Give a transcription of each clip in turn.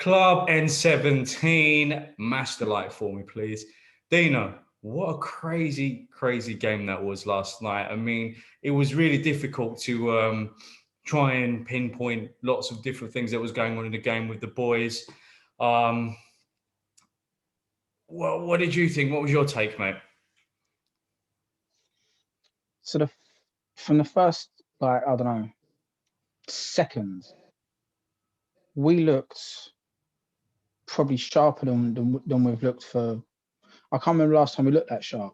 Club N17, master light for me, please. Dino, what a crazy, crazy game that was last night. I mean, it was really difficult to try and pinpoint lots of different things that was going on in the game with the boys. Well, what did you think? What was your take, mate? So from the first, I don't know, seconds, we looked probably sharper than we've looked for. I can't remember the last time we looked that sharp.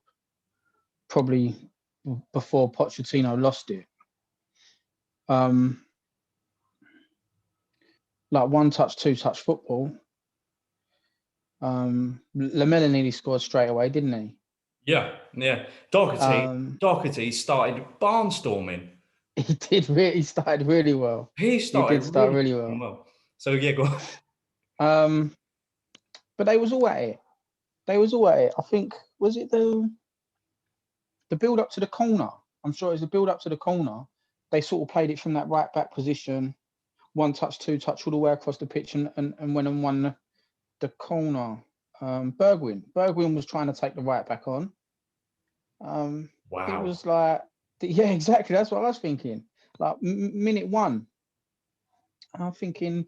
Probably before Pochettino lost it. Like one touch, two touch football. Lamella nearly scored straight away, didn't he? Yeah. Doherty started barnstorming. He did. He started really well. He did start really well. So yeah, go on. But they was all at it. I think, was it the build up to the corner? I'm sure it was the build up to the corner. They sort of played it from that right back position, one touch, two touch, all the way across the pitch, and went and won the corner. Bergwijn was trying to take the right back on. Wow. It was like, yeah, exactly. That's what I was thinking. Like minute one, I'm thinking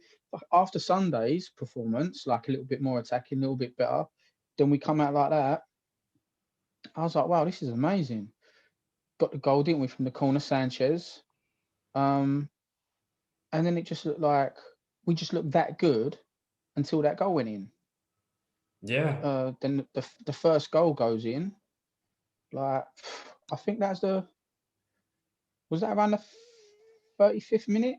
after Sunday's performance, like a little bit more attacking, a little bit better, then we come out like that. I was like, wow, this is amazing. Got the goal, didn't we, from the corner, Sanchez. And then it just looked like we just looked that good until that goal went in. Yeah. Then the first goal goes in. Like, I think was that around the 35th minute?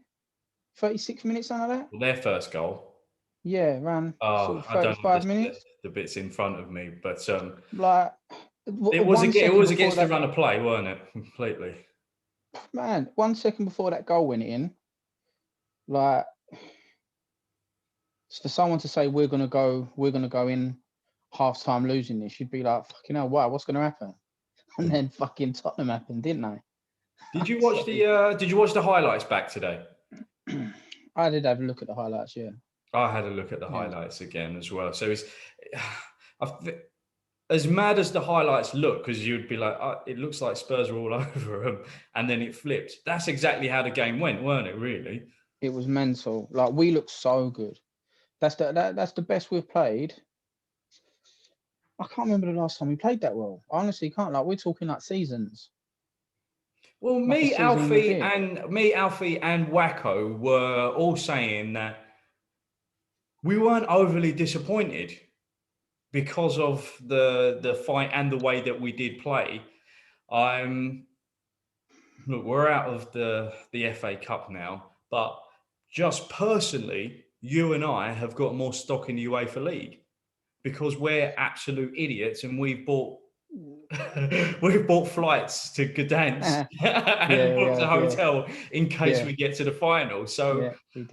36 minutes, something like that? Well, their first goal. Yeah, around sort of 35 minutes. The bits in front of me, but like it was against the run of play, weren't it? Completely. Man, 1 second before that goal went in, like, for someone to say we're gonna go in half time losing this, you'd be like, fucking hell, wow, what's gonna happen? And then fucking Tottenham happened, didn't they? Did you watch the highlights back today? I did have a look at the highlights, yeah. I had a look at the highlights again as well. So it's as mad as the highlights look, because you'd be like, it looks like Spurs are all over them, and then it flipped. That's exactly how the game went, weren't it? Really, it was mental. Like, we looked so good. That's the best we've played. I can't remember the last time we played that well. I honestly can't. Like, we're talking like seasons. Well, me, Alfie, and Wacko were all saying that we weren't overly disappointed because of the fight and the way that we did play. Look, we're out of the FA Cup now, but just personally, you and I have got more stock in the UEFA League because we're absolute idiots and we've bought flights to Gdansk and booked a hotel in case we get to the final. So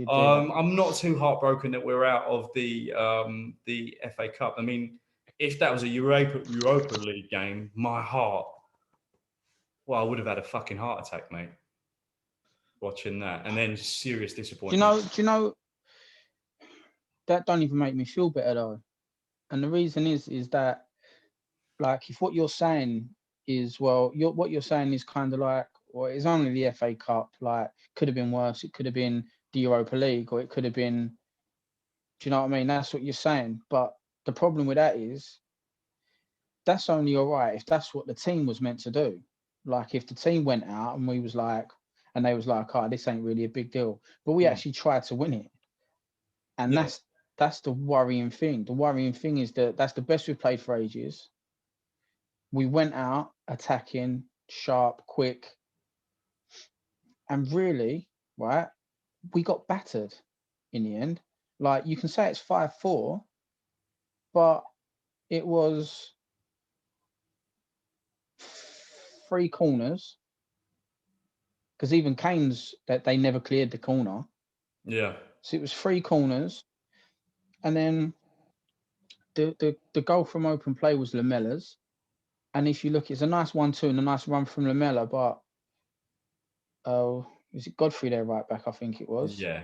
I'm not too heartbroken that we're out of the FA Cup. I mean, if that was a Europa League game, my heart, well, I would have had a fucking heart attack, mate, watching that. And then serious disappointment. Do you know that don't even make me feel better though? And the reason is that, like, if what you're saying is, well, what you're saying is kind of like, well, it's only the FA Cup, like, could have been worse. It could have been the Europa League, or it could have been, do you know what I mean? That's what you're saying. But the problem with that is, that's only all right if that's what the team was meant to do. Like, if the team went out and they was like, oh, this ain't really a big deal. But we actually tried to win it. And that's the worrying thing. The worrying thing is that that's the best we've played for ages. We went out attacking, sharp, quick. And really, right, we got battered in the end. Like, you can say it's 5-4, but it was 3 corners. Because even Kane's, that they never cleared the corner. Yeah. So it was 3 corners. And then the goal from open play was Lamella's. And if you look, it's a nice 1-2 and a nice run from Lamella, but is it Godfrey there right back? I think it was. Yeah.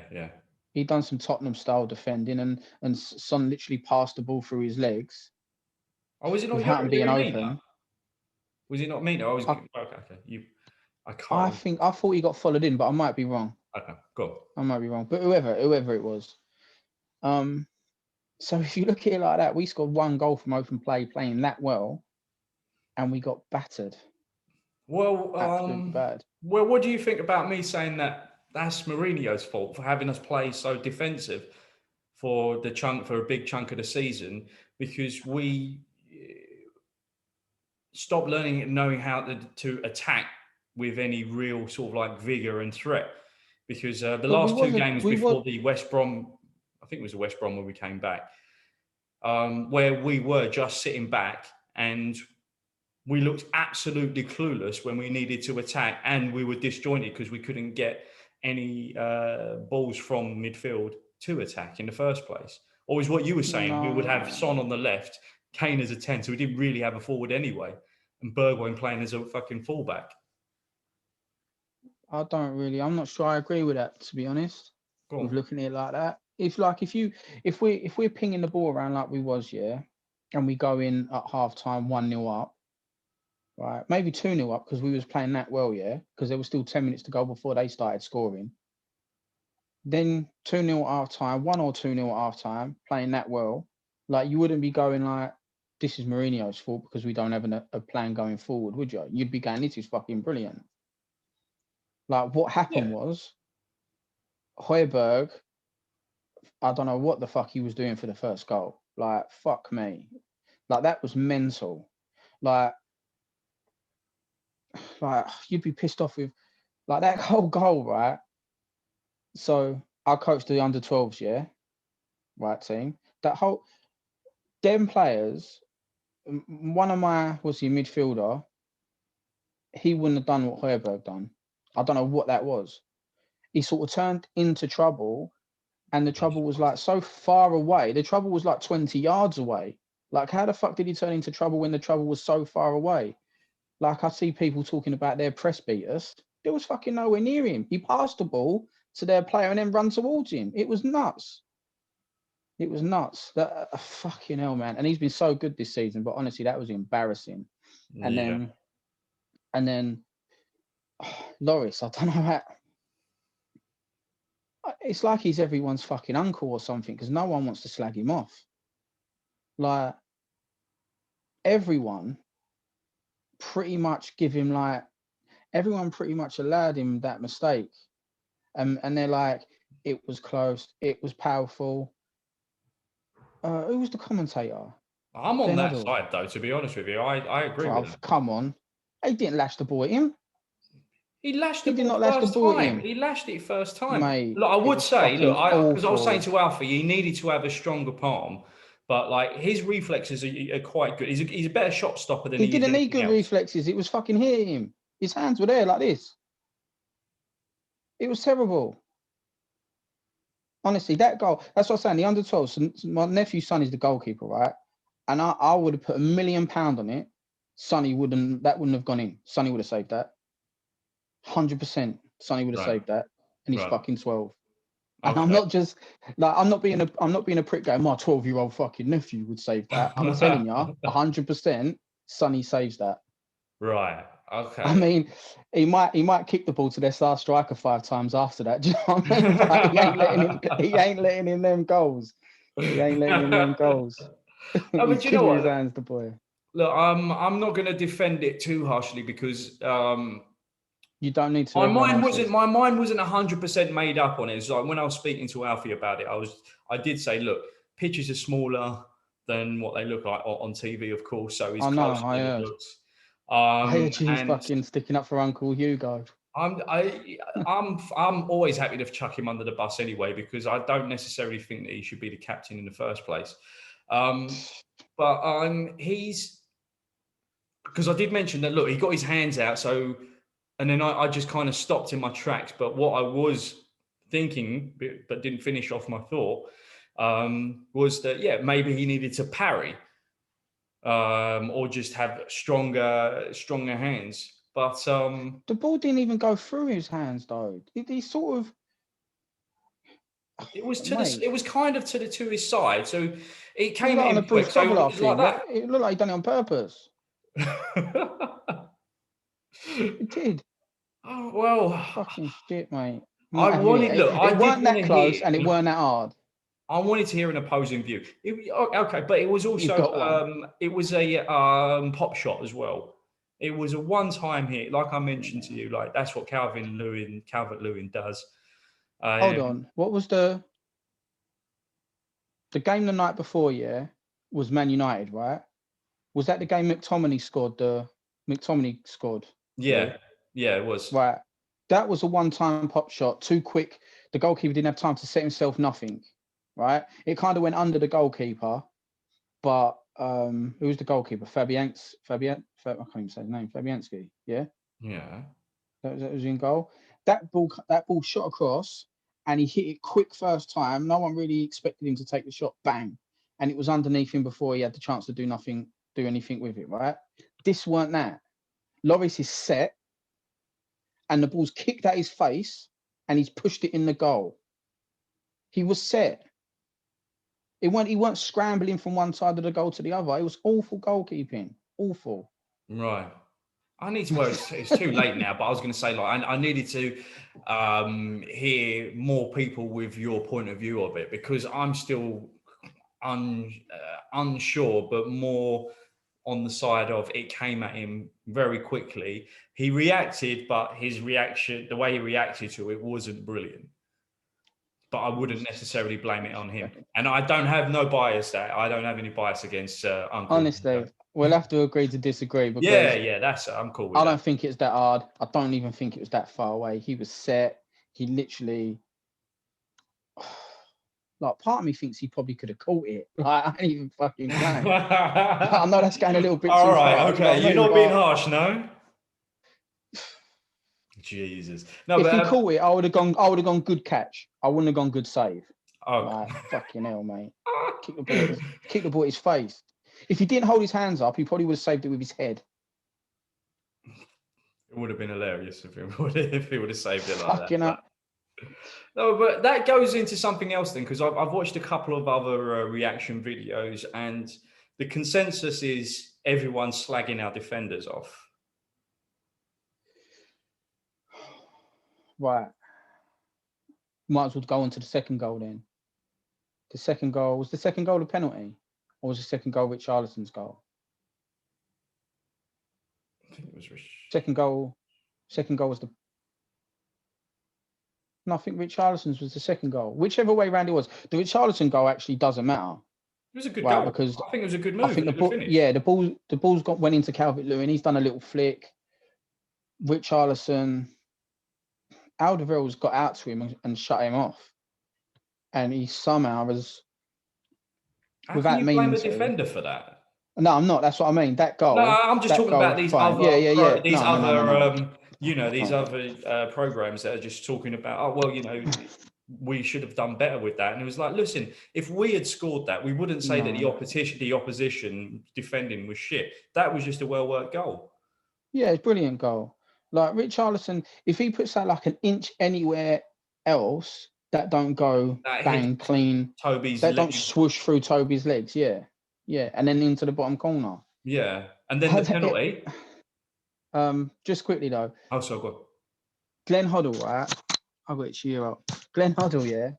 he done some Tottenham style defending, and Son literally passed the ball through his legs. Oh, was it not without him being open? Was it not Mina? Okay. I can't. I thought he got followed in, but I might be wrong. Okay, go on. I might be wrong, but whoever it was. So if you look at it like that, we scored 1 goal from open play, playing that well, and we got battered. Well, absolutely bad. Well, what do you think about me saying that that's Mourinho's fault for having us play so defensive for a big chunk of the season, because we stopped learning and knowing how to attack with any real sort of like vigor and threat? Because the last 2 games before the West Brom, I think it was the West Brom where we came back, where we were just sitting back and we looked absolutely clueless when we needed to attack, and we were disjointed because we couldn't get any balls from midfield to attack in the first place. Or is what you were saying, we would have Son on the left, Kane as a 10, so we didn't really have a forward anyway, and Bergwijn playing as a fucking fullback. I'm not sure I agree with that, to be honest. With looking at it like that. If we're pinging the ball around like we was, and we go in at half time 1-0 up, right? Maybe 2-0 up because we was playing that well, because there was still 10 minutes to go before they started scoring. Then 2-0 at half time, 1 or 2-0 at half time, playing that well. Like, you wouldn't be going like, this is Mourinho's fault because we don't have a plan going forward, would you? You'd be going, this is fucking brilliant. Like, what happened was, Højbjerg, I don't know what the fuck he was doing for the first goal. Like, fuck me. Like, that was mental. Like you'd be pissed off with, like, that whole goal, right? So I coached the under 12s, right, team. Them players, one of my, was he midfielder? He wouldn't have done what Højbjerg done. I don't know what that was. He sort of turned into trouble, and the trouble was like so far away. The trouble was like 20 yards away. Like, how the fuck did he turn into trouble when the trouble was so far away? Like, I see people talking about their press beaters. There was fucking nowhere near him. He passed the ball to their player and then run towards him. It was nuts. It was nuts. That fucking hell, man. And he's been so good this season, but honestly, that was embarrassing. And then Lloris, I don't know how. It's like he's everyone's fucking uncle or something, because no one wants to slag him off. Like, everyone pretty much everyone pretty much allowed him that mistake. And they're like, it was close, it was powerful. Who was the commentator? I'm on that side, though, to be honest with you. I agree with that. Come on. He didn't lash the ball at him. He lashed the ball first time. He lashed it first time. Mate, look, I would say, because I was saying to Alfie, he needed to have a stronger palm, but like, his reflexes are quite good. He's a better shot stopper than he didn't need good reflexes. It was fucking hitting him. His hands were there like this. It was terrible. Honestly, that goal, that's what I'm saying. The under 12, so my nephew's son is the goalkeeper, right? And I would have put £1 million on it. Sonny wouldn't have gone in. Sonny would have saved that. 100%. Sonny would have saved that. And he's fucking 12. And I'm not just like, I'm not being a prick going, my 12-year-old fucking nephew would save that. I'm telling you, 100%, Sonny saves that. Right. Okay. I mean, he might kick the ball to their star striker 5 times after that. Do you know what I mean? But he ain't letting in them goals. He ain't letting in them goals. He's killing his hands, the boy. Look, I'm not going to defend it too harshly, because you don't need to. My mind wasn't 100% made up on it. It's like, when I was speaking to Alfie about it, I did say, look, pitches are smaller than what they look like on TV, of course. So he's closer than it looks. I heard you fucking sticking up for Uncle Hugo. I'm always happy to chuck him under the bus anyway, because I don't necessarily think that he should be the captain in the first place. But he's, because I did mention that, look, he got his hands out, so, and then I just kind of stopped in my tracks. But what I was thinking, but didn't finish off my thought, was that, maybe he needed to parry, or just have stronger hands. But the ball didn't even go through his hands, though. He sort of, It was Mate. It was kind of to his side. So it came on in a Bruce quick. So it was like that. It looked like he done it on purpose. It did. Oh well. Fucking shit, mate. I wanted. Look, I it weren't that close, and it weren't that hard. I wanted to hear an opposing view. Okay, but it was You've got also one. it was a pop shot as well. It was a one-time hit, like I mentioned to you. Like that's what Calvert-Lewin does. Hold on. What was the game the night before? Yeah, was Man United, right? Was that the game McTominay scored? McTominay scored. Yeah, yeah, it was. Right. That was a one-time pop shot, too quick. The goalkeeper didn't have time to set himself nothing. Right. It kind of went under the goalkeeper, but who was the goalkeeper? I can't even say his name. Fabianski. Yeah. Yeah. That was in goal. That ball shot across, and he hit it quick first time. No one really expected him to take the shot. Bang, and it was underneath him before he had the chance to do anything with it. Right. This weren't that. Lloris is set, and the ball's kicked at his face, and he's pushed it in the goal. He was set. He weren't scrambling from one side of the goal to the other. It was awful goalkeeping. Awful. Right. I need to. Well, it's too late now. But I was going to say, like, I needed to hear more people with your point of view of it, because I'm still unsure, but more on the side of it came at him very quickly. He reacted, but the way he reacted to it, wasn't brilliant. But I wouldn't necessarily blame it on him. And I don't have no bias there. I don't have any bias against Uncle. Honestly, we'll have to agree to disagree. Because I'm cool with that. I don't think it's that hard. I don't even think it was that far away. He was set. He literally, like, part of me thinks he probably could have caught it. Like, I ain't even fucking playing. I know that's going a little bit too far. All right, okay. You're not being harsh, no? Jesus. No, if he caught it, I would have gone good catch. I wouldn't have gone good save. Oh, like, fucking hell, mate. Kick the ball at his face. If he didn't hold his hands up, he probably would have saved it with his head. It would have been hilarious if he would have saved it like fucking that. No, but that goes into something else then, because I've watched a couple of other reaction videos, and the consensus is everyone slagging our defenders off. Right. Might as well go on to the second goal then. The second goal, was the second goal a penalty? Or was the second goal Richarlison's goal? I think it was second goal was the... No, I think Richarlison's was the second goal. Whichever way round it was. The Richarlison goal actually doesn't matter. It was a good goal. Because I think it was a good move. I think the ball's went into Calvert-Lewin. He's done a little flick. Richarlison... Alderweireld's got out to him and shut him off, and he somehow has. How can you blame the defender for that? No, I'm not. That's what I mean. That goal. No, I'm just talking about these other. These other programs that are just talking about. Oh well, we should have done better with that. And it was like, listen, if we had scored that, we wouldn't say that the opposition defending was shit. That was just a well worked goal. Yeah, it's a brilliant goal. Like Richarlison, if he puts out like an inch anywhere else, that don't go bang clean. Don't swoosh through Toby's legs. Yeah, and then into the bottom corner. Yeah, and then the penalty. Just quickly though. Oh, so good. Glenn Hoddle, right? I got it cheer up. Glenn Hoddle, yeah.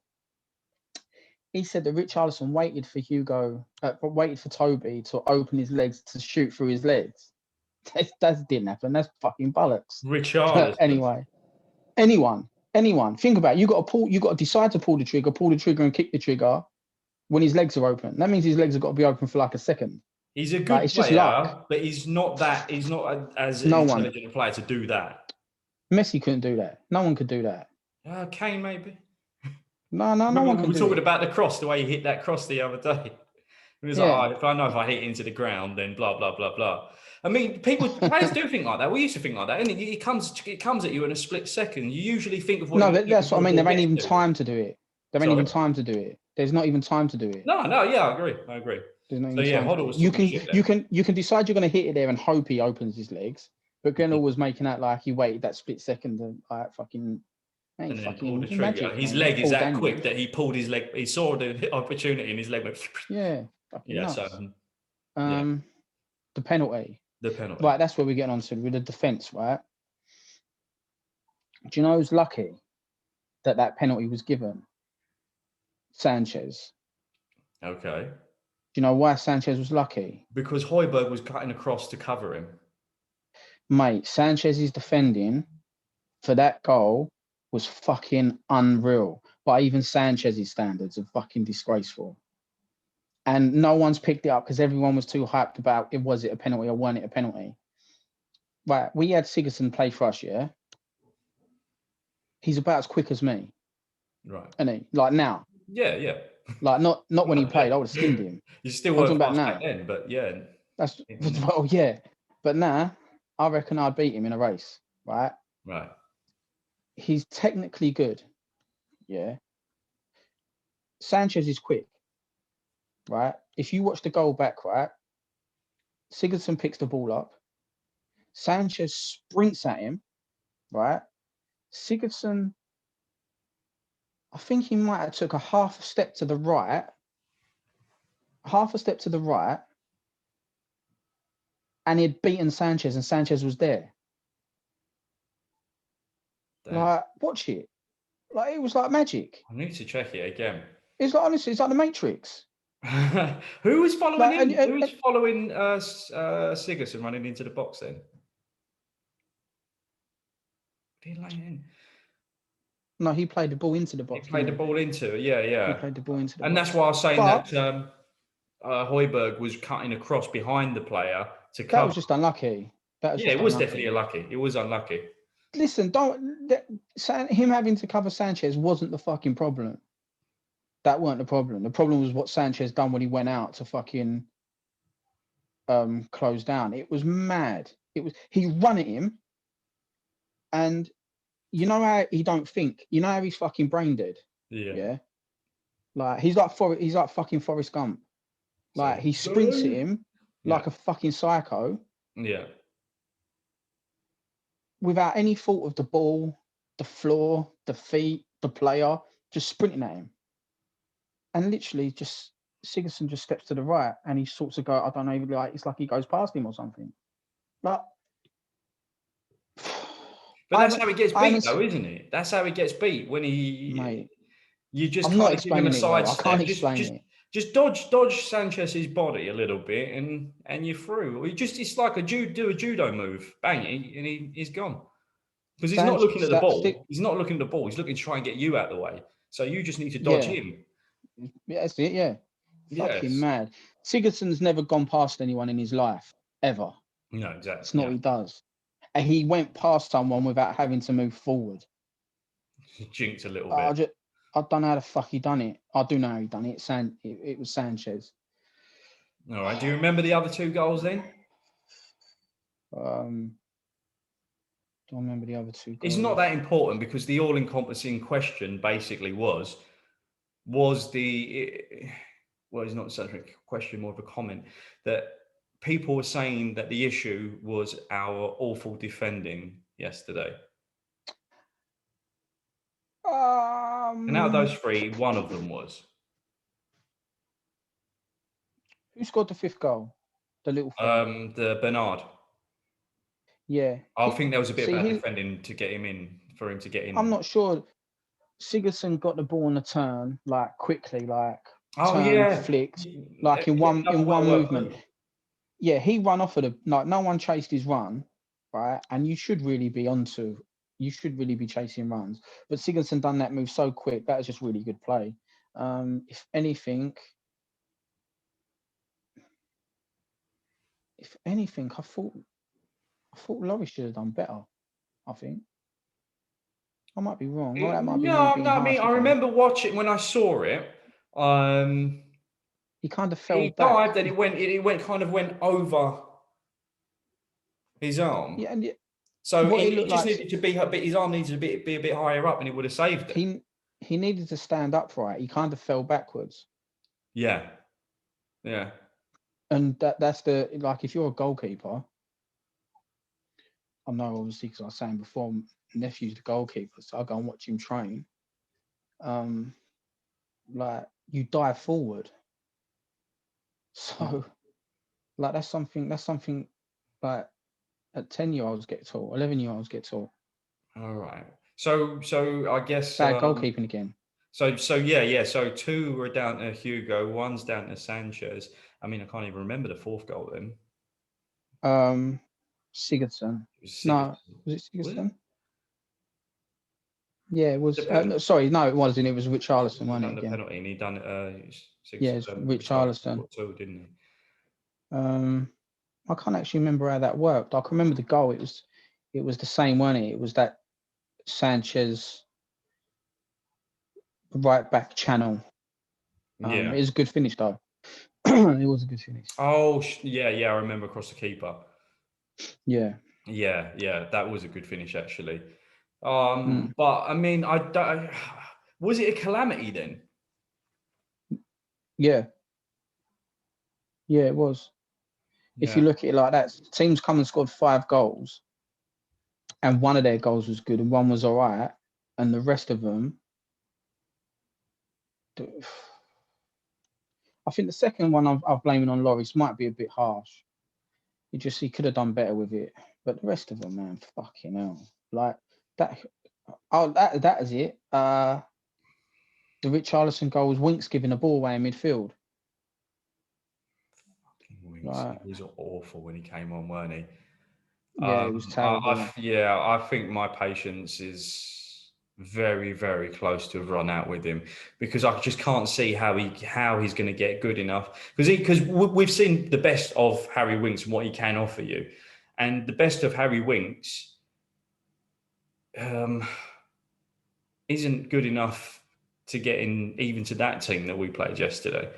He said that Richarlison waited for Toby to open his legs to shoot through his legs. That didn't happen. That's fucking bollocks. Richarlison. Anyway, anyone. Think about it. You got to decide to pull the trigger and kick the trigger when his legs are open. That means his legs have got to be open for like a second. He's a good player, but he's not as intelligent a player to do that. Messi couldn't do that. No one could do that. Kane maybe. No one could. We're talking about the cross, the way he hit that cross the other day. It was like, if I hit into the ground, then blah blah blah blah. I mean, players do think like that. We used to think like that, and it comes at you in a split second. You usually think of what. No, that's what I mean. There ain't even time to do it. There ain't even time to do it. There's not even time to do it. No, yeah, I agree. There's not even time. You can decide you're going to hit it there and hope he opens his legs, but Glenn was making out like he waited that split second and like fucking Ain't and then fucking pulled the trigger. magic, His mate. leg is that Daniels. quick that he pulled his leg. He saw the opportunity and his leg went. Yeah, fucking nuts. So the penalty. The penalty. Right, that's where we're getting on to with the defence, right? Do you know who's lucky that penalty was given? Sanchez. Okay. Do you know why Sanchez was lucky? Because Højbjerg was cutting across to cover him. Mate, Sanchez's defending for that goal was fucking unreal. By even Sanchez's standards are fucking disgraceful. And no one's picked it up because everyone was too hyped about was it a penalty or wasn't it a penalty? Right, we had Sigurdsson play for us, yeah? He's about as quick as me. Right. Isn't he? Like now. Yeah. Like not when he played, I would have skinned him. You still weren't fast back then, but yeah. That's well, yeah. But now, I reckon I'd beat him in a race, right? Right. He's technically good, yeah. Sanchez is quick, right? If you watch the goal back, right, Sigurdsson picks the ball up. Sanchez sprints at him, right? Sigurdsson, I think he might have took a half a step to the right, and he'd beaten Sanchez, and Sanchez was there. Damn. Like, watch it. Like, it was like magic. I need to check it again. It's like, honestly, it's like the Matrix. Who was following him? Who was following Sigurdsson running into the box then? Did he lay in? No, he played the ball into the box. He played the ball into it, yeah. He played the ball into the box. And that's why I was saying that Højbjerg was cutting across behind the player to cover. That was just unlucky. It was definitely unlucky. It was unlucky. Listen, him having to cover Sanchez wasn't the fucking problem. That weren't the problem. The problem was what Sanchez done when he went out to fucking close down. It was mad. He run at him, and you know how he don't think. You know how he's fucking brain dead. Yeah. Like he's like fucking Forrest Gump. Like he sprints at him like a fucking psycho. Yeah. Without any thought of the ball, the floor, the feet, the player, just sprinting at him. And literally just Sigurdsson just steps to the right and he sorts of go, I don't know, like it's like he goes past him or something. Like, but that's how he gets beat though, isn't it? That's how he gets beat when he mate. You just I'm not give him a side step. I can't explain it. Just dodge Sanchez's body a little bit and you're through. It's like a judo move. Bang, he's gone. Because he's not looking at the ball. He's not looking at the ball. He's looking to try and get you out of the way. So you just need to dodge him. Yeah, that's it, yeah. Fucking mad. Sigurdsson's never gone past anyone in his life, ever. No, exactly. That's not what he does. And he went past someone without having to move forward. He jinked a little bit. I don't know how the fuck he done it. I do know how he done it. It was Sanchez. All right. Do you remember the other two goals then? Don't remember the other two goals. It's not that important because the all-encompassing question basically was it's not such a question, more of a comment, that people were saying that the issue was our awful defending yesterday. And out of those three, one of them was. Who scored the fifth goal? The little thing. The Bernard. Yeah. I think there was a bit of bad defending to get him in, for him to get in. I'm not sure. Sigurdsson got the ball on the turn, like quickly, like flicked, like in one movement. Yeah, he run off of no one chased his run, right? And you should really be chasing runs. But Sigurdsson done that move so quick. That was just really good play. If anything, I thought Lloris should have done better. I think. I might be wrong. I remember watching when I saw it. He kind of fell back. Dived and it went over his arm. Yeah, and so he just needed to be his arm needed to be a bit higher up, and he would have saved it. He needed to stand upright. He kind of fell backwards. Yeah. And that's if you're a goalkeeper, I know, obviously, because I was saying before, nephew's the goalkeeper, so I go and watch him train. Like, you dive forward. So, like, that's something like at 10-year-olds get taught, 11-year-olds get taught. All right. So I guess bad goalkeeping again. So yeah. So 2 were down to Hugo, 1's down to Sanchez. I mean, I can't even remember the 4th goal then. Sigurdsson. Sigurdsson. No, was it Sigurdsson? Yeah, it was. Sorry, no, it wasn't. It was Richarlison, wasn't it? He done the penalty, and he done yeah, it's Richarlison. 2, didn't he? I can't actually remember how that worked. I can remember the goal. It was the same, wasn't it? It was that Sanchez right back channel. It was a good finish though. It was a good finish. Oh yeah, I remember across the keeper. Yeah, that was a good finish actually. But I mean, I don't. Was it a calamity then? Yeah, it was. If you look at it like that, teams come and scored 5 goals, and one of their goals was good, and one was all right, and the rest of them. I think the second one I'm blaming on Lloris might be a bit harsh. He could have done better with it, but the rest of them, man, fucking hell, like that. Oh, that is it. The Richarlison goal was Winks giving a ball away in midfield. Winks, he was awful when he came on, weren't he? Yeah, it was terrible. I think my patience is very, very close to have run out with him, because I just can't see how he's going to get good enough, because we've seen the best of Harry Winks and what he can offer you, and the best of Harry Winks isn't good enough to get in even to that team that we played yesterday.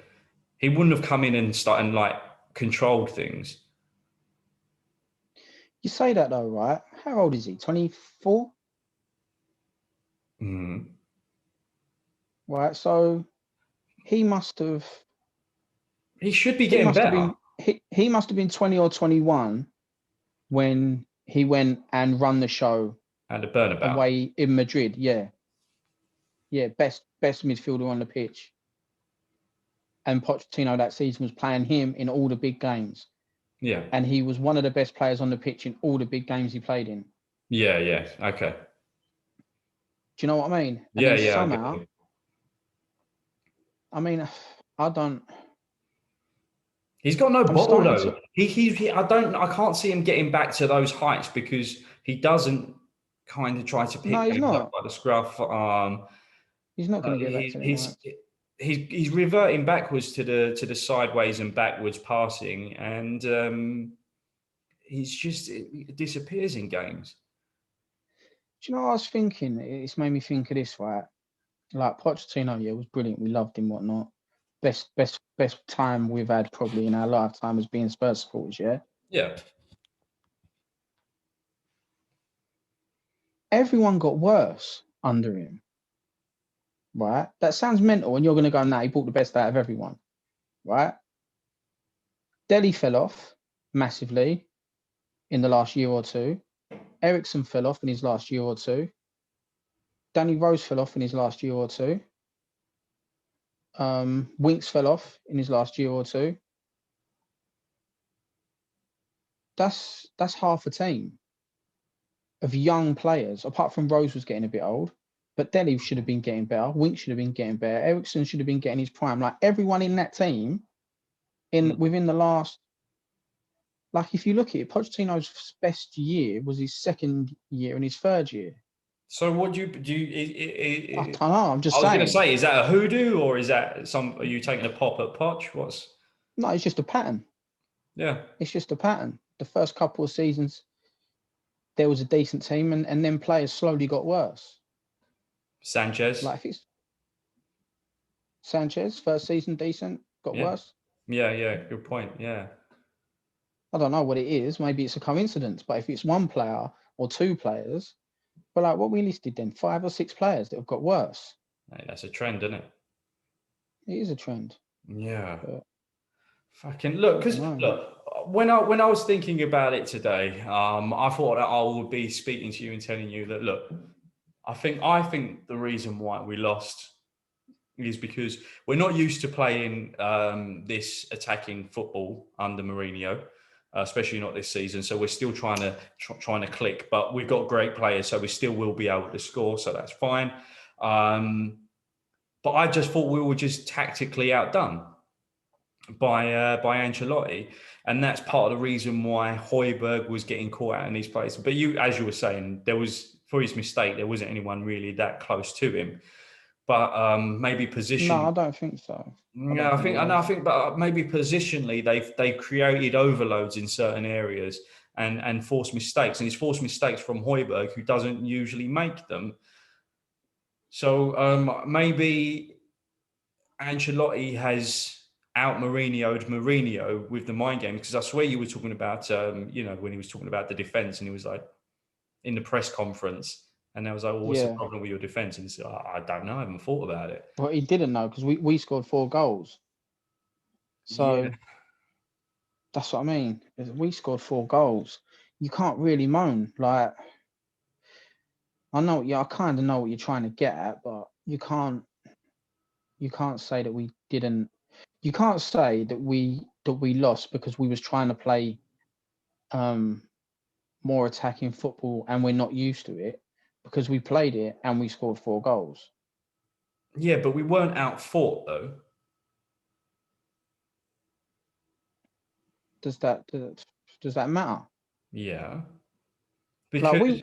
He wouldn't have come in and started like controlled things. You say that though, right? How old is he? 24? Right, so he must have. He should be getting better. He must have been 20 or 21 when he went and run the show at the Bernabeu away in Madrid. Yeah, best midfielder on the pitch. And Pochettino that season was playing him in all the big games. Yeah, and he was one of the best players on the pitch in all the big games he played in. Yeah. Okay. Do you know what I mean? And yeah. Somehow, I mean, I don't. He's got no bottle though. I can't see him getting back to those heights, because he doesn't kind of try to pick things up by the scruff. He's not going to get back to them heights. He's reverting backwards to the sideways and backwards passing, and it disappears in games. Do you know what I was thinking? It's made me think of this, right? Like Pochettino, was brilliant. We loved him, whatnot. Best time we've had probably in our lifetime as being Spurs supporters, yeah? Yeah. Everyone got worse under him, right? That sounds mental, and you're going to go, nah, he brought the best out of everyone, right? Dele fell off massively in the last year or two. Eriksen fell off in his last year or two. Danny Rose fell off in his last year or two. Winks fell off in his last year or two. That's half a team of young players, apart from Rose was getting a bit old, but Dele should have been getting better. Winks should have been getting better. Eriksen should have been getting his prime. Like everyone in that team within the last, like if you look at it, Pochettino's best year was his second year and his third year. So what do you? I don't know. I'm just saying. I was going to say, is that a hoodoo, or is that are you taking a pop at Poch? No, it's just a pattern. Yeah. It's just a pattern. The first couple of seasons, there was a decent team, and then players slowly got worse. Sanchez. Like if it's Sanchez, first season decent, got worse. Yeah. Good point. Yeah. I don't know what it is. Maybe it's a coincidence, but if it's one player or two players, but like what we listed then, 5 or 6 players that have got worse. Hey, that's a trend, isn't it? It is a trend. Yeah. Fucking look, because look, when I was thinking about it today, I thought that I would be speaking to you and telling you that, look, I think the reason why we lost is because we're not used to playing this attacking football under Mourinho, especially not this season. So we're still trying to click, but we've got great players, so we still will be able to score. So that's fine. But I just thought we were just tactically outdone by Ancelotti, and that's part of the reason why Højbjerg was getting caught out in these places. But as you were saying, for his mistake, there wasn't anyone really that close to him. But maybe position. No, I don't think so. Yeah, I think, but maybe positionally, they created overloads in certain areas and forced mistakes, and he's forced mistakes from Højbjerg, who doesn't usually make them. So maybe Ancelotti has out Mourinho with the mind game, because I swear you were talking about, when he was talking about the defense, and he was like in the press conference, and I was like, well, what's the problem with your defense? And he said, I don't know, I haven't thought about it. Well, he didn't know, because we scored 4 goals. So that's what I mean. We scored 4 goals. You can't really moan. Like, I kind of know what you're trying to get at, but you can't say that we didn't. You can't say that we lost because we was trying to play more attacking football and we're not used to it, because we played it and we scored 4 goals. Yeah, but we weren't outfought though. Does that matter? Yeah. Because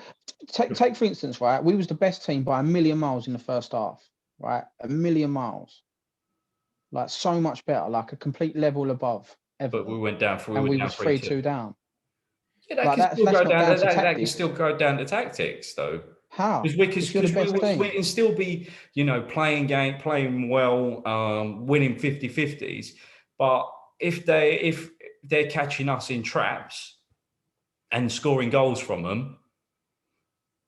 like take for instance, right? We was the best team by a million miles in the first half, right? A million miles. Like, so much better, like a complete level above Everton. But we went down for, and we was 3-2 down. Yeah, that can still go down to tactics, though. How? Because we can still be, playing well, winning 50-50s. But if they're catching us in traps and scoring goals from them,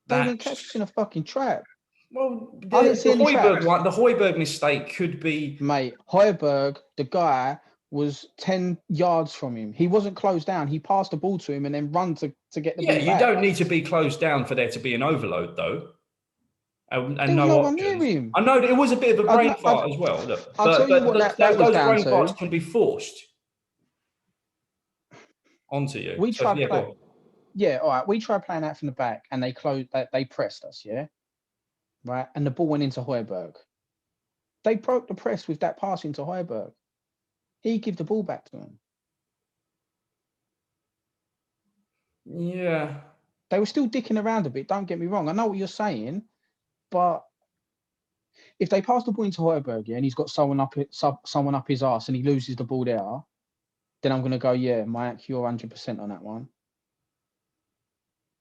they didn't catch us in a fucking trap. Well, the Højbjerg mistake could be... Mate, Højbjerg, the guy, was 10 yards from him. He wasn't closed down. He passed the ball to him and then run to get the ball back. Yeah, you don't need to be closed down for there to be an overload, though. And there was no one near him. I know it was a bit of a brain fart as well. Look, I'll tell you what that was down to. Those brain farts can be forced onto you. We tried all right. We tried playing out from the back and they pressed us, yeah? Right, and the ball went into Højbjerg. They broke the press with that pass into Højbjerg. He gave the ball back to him. Yeah. They were still dicking around a bit, don't get me wrong. I know what you're saying, but if they pass the ball into Højbjerg, and he's got someone up his arse and he loses the ball there, then I'm going to go, yeah, Mike, you're 100% on that one.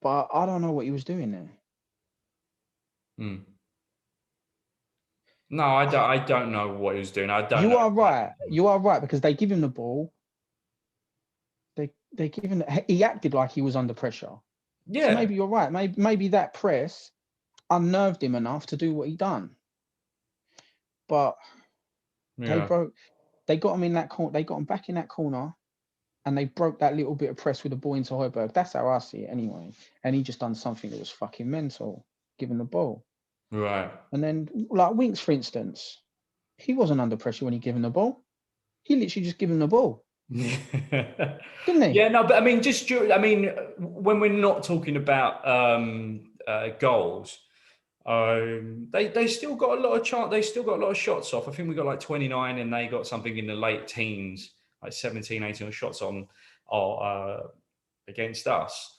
But I don't know what he was doing there. No, I don't know what he was doing. You are right, because they give him the ball. They give him. He acted like he was under pressure. Yeah. So maybe you're right. Maybe that press unnerved him enough to do what he done. But they got him in that corner. They got him back in that corner, and they broke that little bit of press with the ball into Højbjerg. That's how I see it, anyway. And he just done something that was fucking mental, giving the ball. Right. And then, like Winks, for instance, he wasn't under pressure when he gave him the ball. He literally just gave him the ball. Didn't he? Yeah, no, but I mean, when we're not talking about goals, they still got a lot of chance. They still got a lot of shots off. I think we got like 29, and they got something in the late teens, like 17, 18 shots on against us.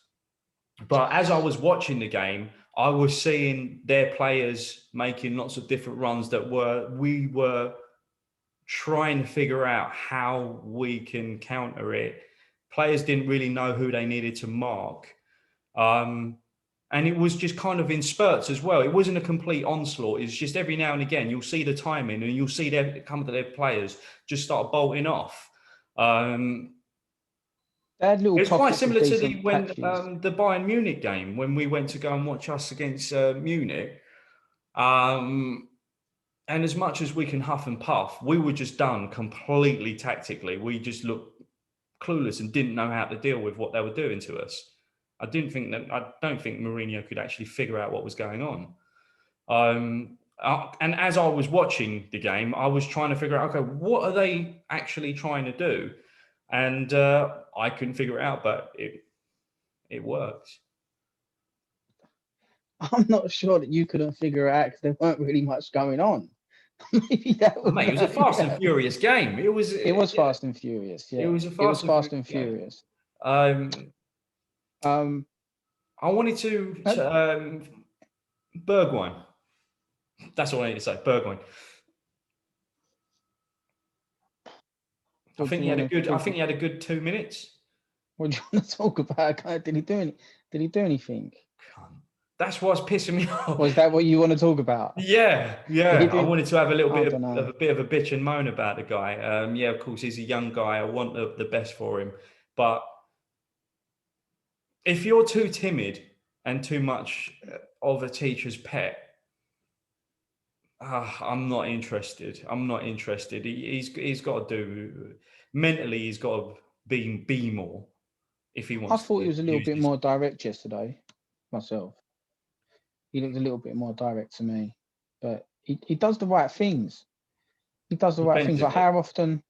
But as I was watching the game, I was seeing their players making lots of different runs that we were trying to figure out how we can counter it. Players didn't really know who they needed to mark. And it was just kind of in spurts as well. It wasn't a complete onslaught. It's just every now and again, you'll see the timing and you'll see their players just start bolting off. It's quite similar to the Bayern Munich game when we went to go and watch us against Munich. And as much as we can huff and puff, we were just done completely tactically. We just looked clueless and didn't know how to deal with what they were doing to us. I don't think Mourinho could actually figure out what was going on. And as I was watching the game, I was trying to figure out, okay, what are they actually trying to do? And I couldn't figure it out, but it worked. I'm not sure that you couldn't figure it out because there weren't really much going on. Maybe that was Mate, it was a fast and furious game. It was fast and furious. Yeah, it was fast and furious. I wanted to Bergwijn. That's all I need to say. Bergwijn. I think he had a good 2 minutes. What do you want to talk about? Did he do anything? That's what's pissing me off. Was that what you want to talk about? Yeah. I wanted to have a little bit of a bitch and moan about the guy. Yeah, of course, he's a young guy. I want the best for him. But if you're too timid and too much of a teacher's pet, I'm not interested. He's got to do mentally. He's got to be more if he wants. I thought he was a little bit more direct yesterday. Myself, he looked a little bit more direct to me, but he does the right things. He does the right things. Like how often?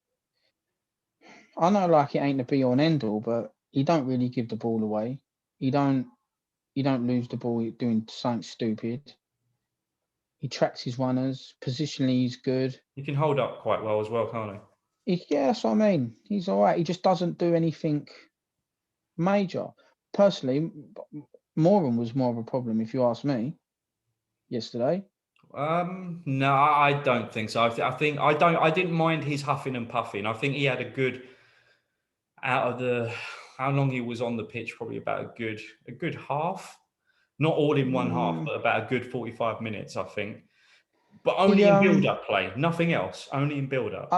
I know, like it ain't the be all and end all, but he don't really give the ball away. He don't lose the ball doing something stupid. He tracks his runners. Positionally, he's good. He can hold up quite well as well, can't he? Yeah, that's what I mean. He's all right. He just doesn't do anything major. Personally, Moran was more of a problem, if you ask me, yesterday. No, I don't think so. I didn't mind his huffing and puffing. I think he had a good out of the how long he was on the pitch, probably about a good half. Not all in one half, but about a good 45 minutes, I think. But only in build-up play, nothing else. Only in build-up.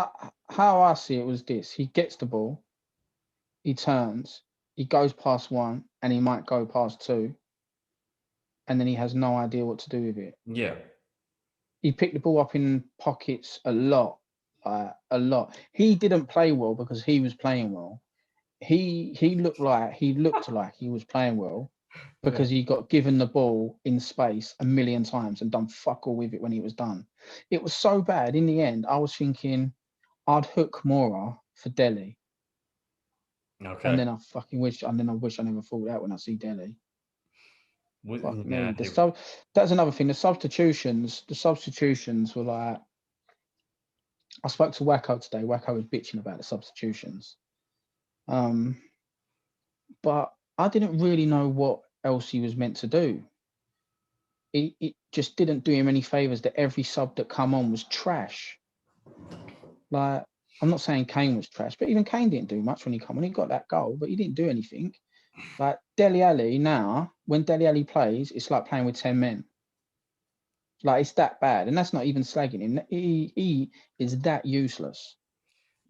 How I see it was this: he gets the ball, he turns, he goes past one, and he might go past two, and then he has no idea what to do with it. Yeah. He picked the ball up in pockets a lot. He didn't play well because he was playing well. He looked like he was playing well because he got given the ball in space a million times and done fuck all with it when he was done. It was so bad. In the end, I was thinking I'd hook Mora for Dele. Okay. And then I wish I never thought that when I see Dele. That's another thing. The substitutions were like, I spoke to Wacko today. Wacko was bitching about the substitutions. But I didn't really know what else he was meant to do. It just didn't do him any favours that every sub that come on was trash. Like, I'm not saying Kane was trash, but even Kane didn't do much when he come on. He got that goal, but he didn't do anything. Like Dele Alli now, when Dele Alli plays, it's like playing with 10 men. Like, it's that bad. And that's not even slagging him. He is that useless.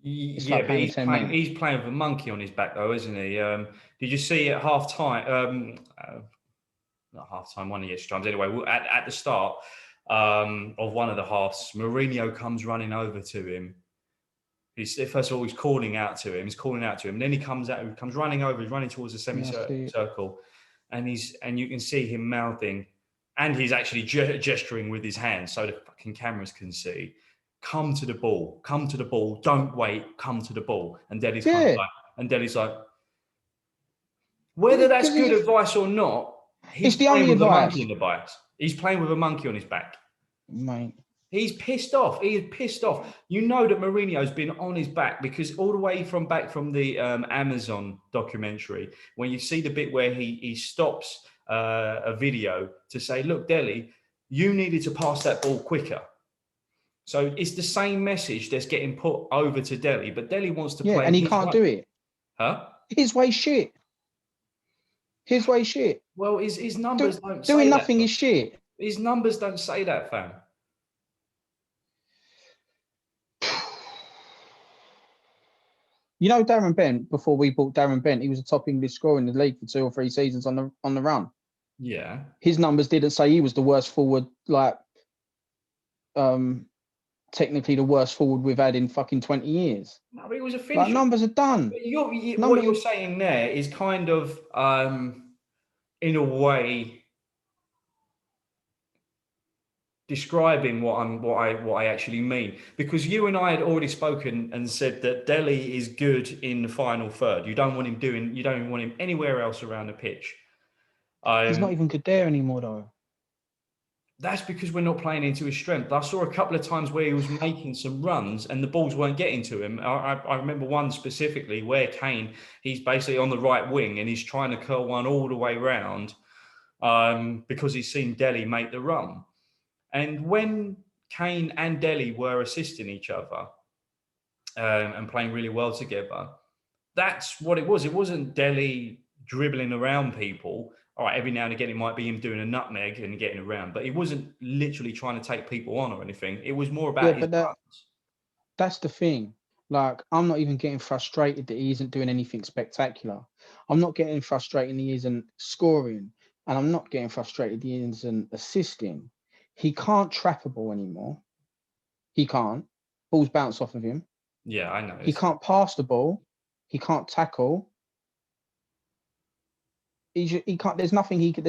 It's like but he's playing with a monkey on his back, though, isn't he? Did you see at half time? Not half time, one of the extra times. Anyway, at the start of one of the halves, Mourinho comes running over to him. First of all, he's calling out to him. And then he comes running over. He's running towards the semicircle, and you can see him mouthing, and he's actually gesturing with his hands so the fucking cameras can see. Come to the ball. Don't wait. Come to the ball. And Dele's like, whether that's good advice or not, he's playing with a monkey in the back. He's playing with a monkey on his back. Mate. He's pissed off. He is pissed off. You know that Mourinho's been on his back because all the way from the Amazon documentary, when you see the bit where he stops a video to say, look, Dele, you needed to pass that ball quicker. So it's the same message that's getting put over to Dele, but Dele wants to play. Yeah, and he can't do it. Huh? His way shit. Well, his numbers don't say doing nothing is shit. His numbers don't say that, fam. You know, Darren Bent, before we bought Darren Bent, he was a top English scorer in the league for 2 or 3 seasons on the run. Yeah. His numbers didn't say he was the worst forward, like, technically the worst forward we've had in fucking 20 years. No, but he was a finisher. Like, numbers are done. What you're saying there is kind of, in a way, describing what I actually mean, because you and I had already spoken and said that Dele is good in the final third. You don't want him anywhere else around the pitch. He's not even good there anymore, though. That's because we're not playing into his strength. I saw a couple of times where he was making some runs and the balls weren't getting to him. I remember one specifically where Kane, he's basically on the right wing and he's trying to curl one all the way round because he's seen Dele make the run. And when Kane and Dele were assisting each other and playing really well together, that's what it was. It wasn't Dele dribbling around people. All right, every now and again, it might be him doing a nutmeg and getting around, but he wasn't literally trying to take people on or anything. It was more about his runs. That's the thing. Like, I'm not even getting frustrated that he isn't doing anything spectacular. I'm not getting frustrated he isn't scoring, and I'm not getting frustrated he isn't assisting. He can't trap a ball anymore. He can't. Balls bounce off of him. Yeah, I know. He can't pass the ball. He can't tackle. He can't. There's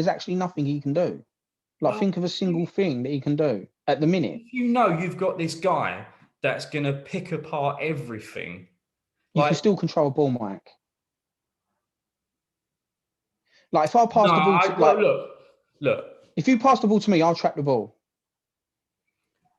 actually nothing he can do. Like, think of a single thing that he can do at the minute. If you know you've got this guy that's going to pick apart everything. You can still control a ball, Mike. Like, if I pass the ball to... Look. If you pass the ball to me, I'll trap the ball.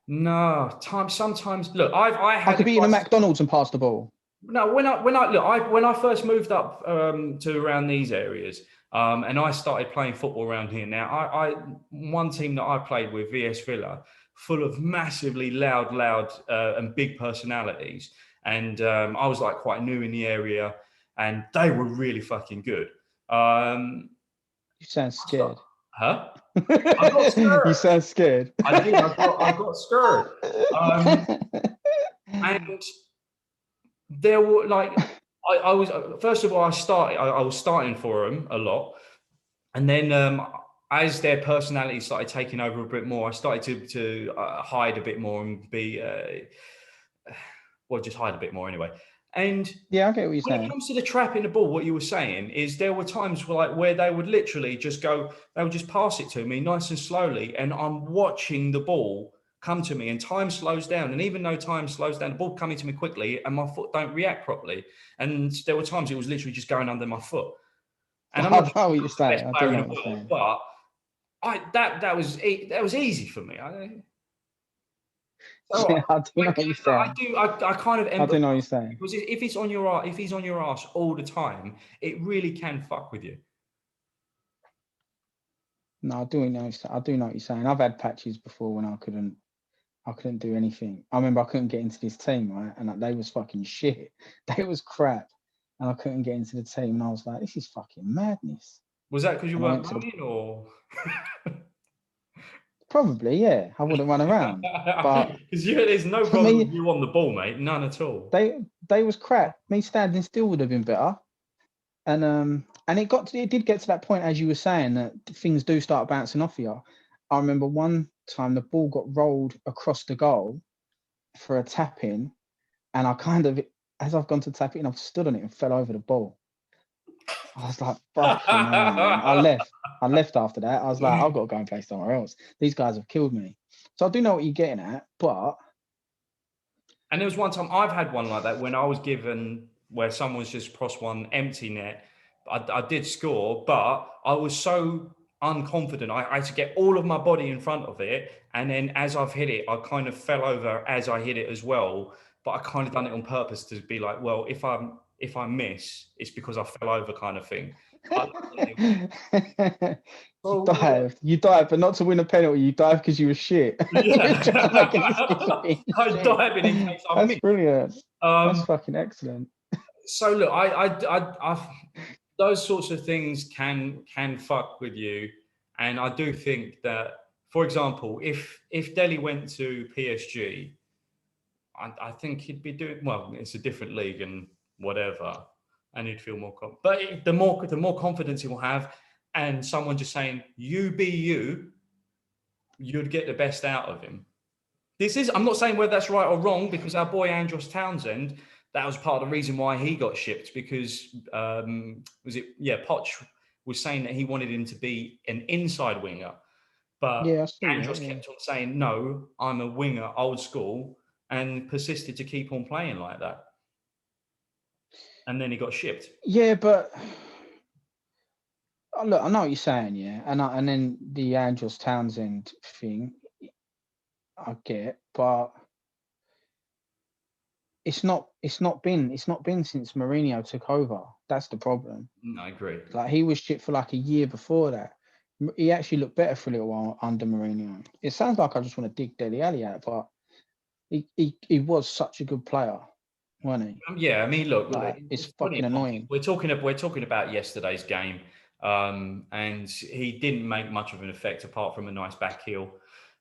No, sometimes... Look, I could be in a McDonald's and pass the ball. No, when I first moved up to around these areas, and I started playing football around here. Now, one team that I played with, VS Villa, full of massively loud, and big personalities, and I was like quite new in the area, and they were really fucking good. You sound scared. Huh? I got scared. You sound scared. I did. I got scared. And there were like, I was, first of all, I was starting for them a lot. And then as their personality started taking over a bit more, I started to hide a bit more and be, just hide a bit more anyway. And yeah, I get what you're saying. When it comes to the trapping the ball, what you were saying is there were times where they would literally just they would just pass it to me nice and slowly. And I'm watching the ball come to me and time slows down. And even though time slows down, the ball coming to me quickly and my foot don't react properly. And there were times it was literally just going under my foot. And I'm not sure what you're saying. I do know what you're saying. But that was easy for me. I do know what you're saying. I kind of. I do know what you're saying. Because if he's on your ass all the time, it really can fuck with you. No, I do know what you're saying. I've had patches before when I couldn't do anything. I remember I couldn't get into this team, right? And they was fucking shit. They was crap. And I couldn't get into the team. And I was like, this is fucking madness. Was that because you weren't running or? Probably, yeah. I wouldn't run around. But because there's no problem with you on the ball, mate. None at all. They was crap. Me standing still would have been better. And it did get to that point, as you were saying, that things do start bouncing off you. I remember one time the ball got rolled across the goal for a tap in, and I kind of, as I've gone to tap it in, I've stood on it and fell over the ball. I was like, fucking hell, man. I left after that. I was like, I've got to go and play somewhere else. These guys have killed me. So I do know what you're getting at, but... And there was one time I've had one like that when I was given where someone's just crossed one empty net. I did score, but I was so unconfident. I had to get all of my body in front of it. And then as I've hit it, I kind of fell over as I hit it as well. But I kind of done it on purpose to be like, well, if I miss, it's because I fell over kind of thing. You dived, but not to win a penalty. You dived because you were shit. Yeah. I dived in case I missed. That's brilliant. That's fucking excellent. So look, I those sorts of things can fuck with you, and I do think that, for example, if Dele went to PSG, I think he'd be doing well. It's a different league and whatever, and he'd feel more confident. But the more confidence he will have, and someone just saying "you be you," you'd get the best out of him. I'm not saying whether that's right or wrong, because our boy Andros Townsend, that was part of the reason why he got shipped, because Poch was saying that he wanted him to be an inside winger. But Andros kept on saying, no, I'm a winger, old school, and persisted to keep on playing like that. And then he got shipped. Yeah, but look, I know what you're saying, yeah. And then the Andros Townsend thing, I get, but it's not been since Mourinho took over. That's the problem. I agree. Like, he was shipped for like a year before that. He actually looked better for a little while under Mourinho. It sounds like I just want to dig Dele Alli out, but he was such a good player, wasn't he? Yeah, I mean, look, it's fucking annoying. We're talking about yesterday's game, and he didn't make much of an effect apart from a nice back heel.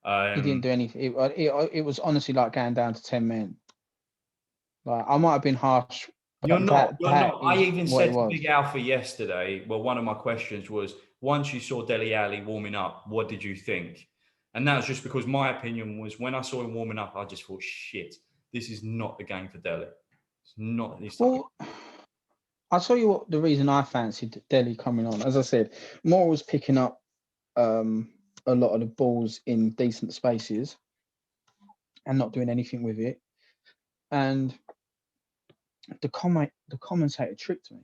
He didn't do anything. It was honestly like going down to 10 men. Like, I might have been harsh. You're not. I even said to Big Alpha yesterday, well, one of my questions was, once you saw Dele Alli warming up, what did you think? And that was just because my opinion was, when I saw him warming up, I just thought, shit, this is not the game for Dele. It's not this time. Well, I'll tell you what the reason I fancied Dele coming on. As I said, Moore was picking up a lot of the balls in decent spaces and not doing anything with it. And the commentator tricked me,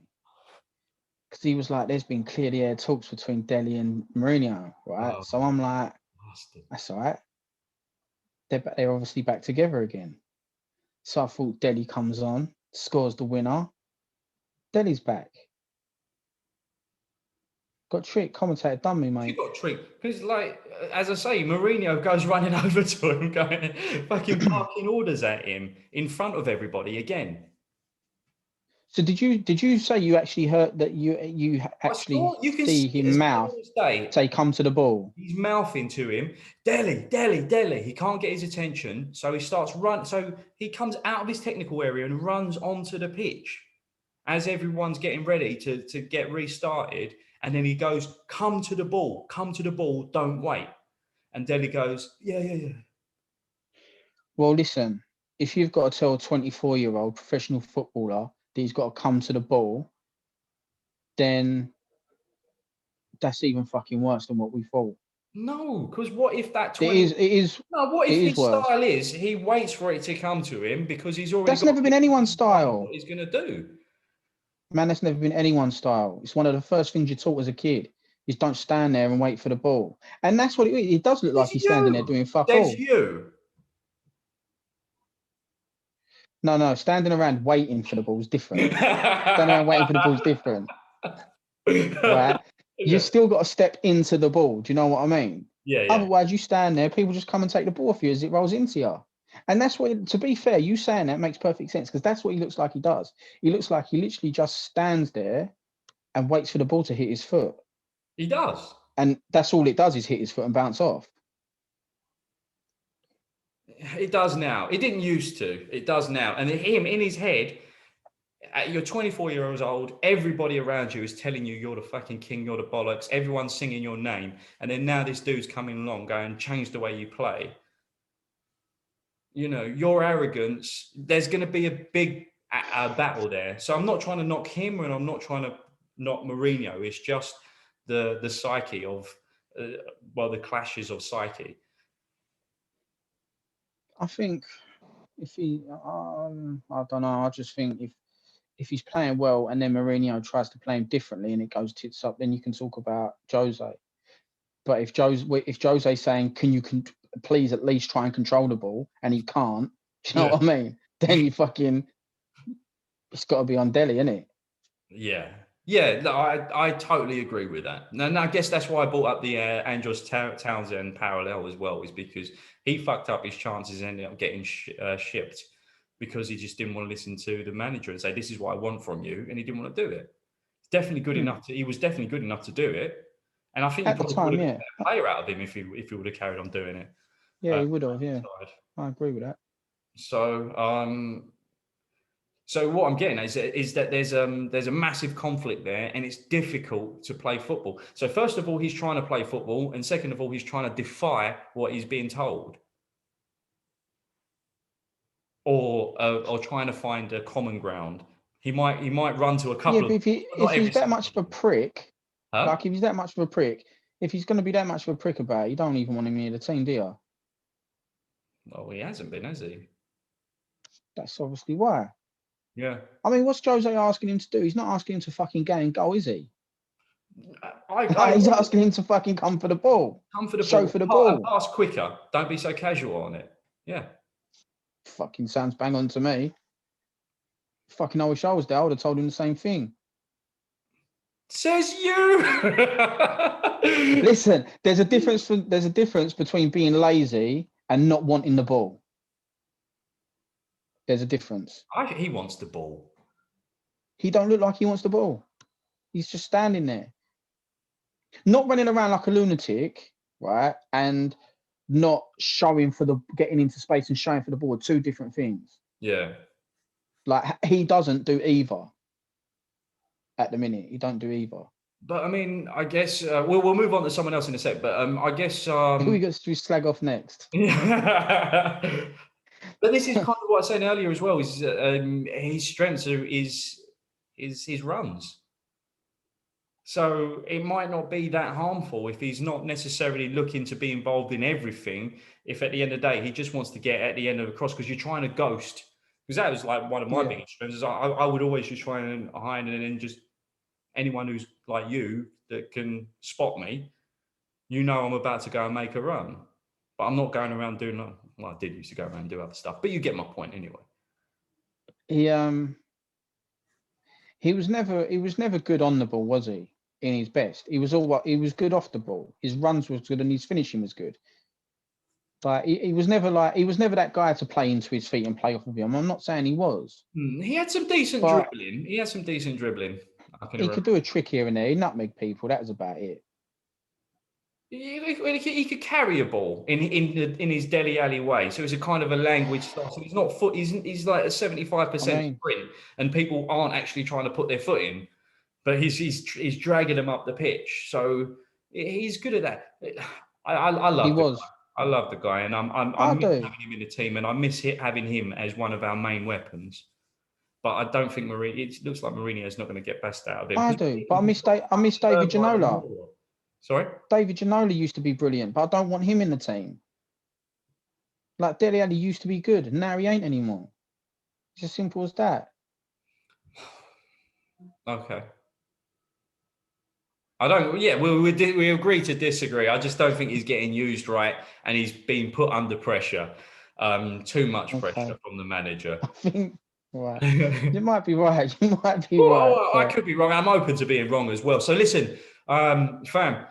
because he was like, there's been clear the air talks between Dele and Mourinho, right? Oh, so I'm like, that's all right. They're obviously back together again. So I thought Dele comes on, scores the winner. Dele's back. Got tricked. Commentator done me, mate. You got tricked. Because, like, as I say, Mourinho goes running over to him, going fucking barking orders at him in front of everybody again. So did you say you actually heard that you actually see him mouth say, come to the ball? He's mouthing to him, Dele, Dele, Dele. He can't get his attention, so he starts run. So he comes out of his technical area and runs onto the pitch as everyone's getting ready to get restarted. And then he goes, come to the ball, don't wait. And Dele goes, yeah. Well, listen, if you've got to tell a 24-year-old professional footballer that he's got to come to the ball, then that's even fucking worse than what we thought. No, because what if that 20... It is. No, what if his style is he waits for it to come to him because he's already... That's never been anyone's style. What he's going to do. Man, that's never been anyone's style. It's one of the first things you're taught as a kid. Is don't stand there and wait for the ball. And that's what it does look like. He's standing there doing fuck all. That's you. No, standing around waiting for the ball is different. Standing around waiting for the ball is different. Right? You still got to step into the ball. Do you know what I mean? Yeah. Otherwise, you stand there, people just come and take the ball off you as it rolls into you. And that's what, to be fair, you saying that makes perfect sense, because that's what he looks like he does. He looks like he literally just stands there and waits for the ball to hit his foot. He does. And that's all it does, is hit his foot and bounce off. It does now. It didn't used to. It does now. And him, in his head, you're 24 years old, everybody around you is telling you you're the fucking king, you're the bollocks, everyone's singing your name. And then now this dude's coming along going, change the way you play. You know, your arrogance, there's going to be a big battle there. So I'm not trying to knock him, and I'm not trying to knock Mourinho. It's just the psyche of, the clashes of psyche. I think if he, I don't know. I just think if he's playing well and then Mourinho tries to play him differently and it goes tits up, then you can talk about Jose. But if Jose's saying, can you please at least try and control the ball, and he can't, do you know what I mean? Then you fucking, it's got to be on Dele, isn't it? Yeah, no, I totally agree with that. And I guess that's why I brought up the Andros Townsend parallel as well, is because he fucked up his chances and ended up getting shipped because he just didn't want to listen to the manager and say, this is what I want from you, and he didn't want to do it. Definitely good enough. He was definitely good enough to do it. And I think he probably would have got a player out of him if he would have carried on doing it. Yeah, he would have. Yeah, I agree with that. So, so what I'm getting at is that there's a massive conflict there, and it's difficult to play football. So first of all, he's trying to play football, and second of all, he's trying to defy what he's being told. or trying to find a common ground. He might run to a couple but of. if he's that much of a prick, Huh? like if he's that much of a prick, if he's going to be that much of a prick about it, you don't even want him near the team, do you? Well, he hasn't been, has he? That's obviously why. Yeah. I mean, what's Jose asking him to do? He's not asking him to fucking gain goal, is he? He's asking him to fucking come for the ball. Come for the show ball. for the ball. Pass quicker. Don't be so casual on it. Yeah. Fucking sounds bang on to me. Fucking I wish I was there. I would have told him the same thing. Says you. Listen, there's a difference between being lazy and not wanting the ball. There's a difference. He wants the ball. He don't look like he wants the ball. He's just standing there. Not running around like a lunatic, right? And not getting into space and showing for the ball. Two different things. Yeah. Like he doesn't do either. At the minute, he don't do either. But I mean, I guess we'll move on to someone else in a sec. But I guess who we got to slag off next? But this is kind of what I was saying earlier as well. Is his strengths is his runs. So it might not be that harmful if he's not necessarily looking to be involved in everything. If at the end of the day he just wants to get at the end of the cross because you're trying to ghost. Because that was like one of my biggest strengths. Is I would always just try and hide and then just anyone who's like you that can spot me, I'm about to go and make a run. But I'm not going around doing I did used to go around and do other stuff. But you get my point anyway. He was never good on the ball, was he? In his best, he was good off the ball. His runs was good and his finishing was good. But he was never that guy to play into his feet and play off of him. I'm not saying he was. He had some decent dribbling. He could do a trick here and there. He nutmeg people. That was about it. He could carry a ball in his Dele Alli way. So it's a kind of a language style. So he's not foot. He's like a 75% sprint, and people aren't actually trying to put their foot in, but he's dragging them up the pitch. So he's good at that. I love the guy, and I miss having him in the team, and I miss having him as one of our main weapons. But I don't think it looks like Mourinho's not going to get best out of him. I do, but I miss David Ginola. Sorry? David Ginola used to be brilliant, but I don't want him in the team. Like Dele Alli used to be good, and now he ain't anymore. It's as simple as that. Okay. We agree to disagree. I just don't think he's getting used right, and he's being put under pressure. Too much pressure from the manager. I think. Right. You might be right. Right. I could be wrong. I'm open to being wrong as well. So listen, fam,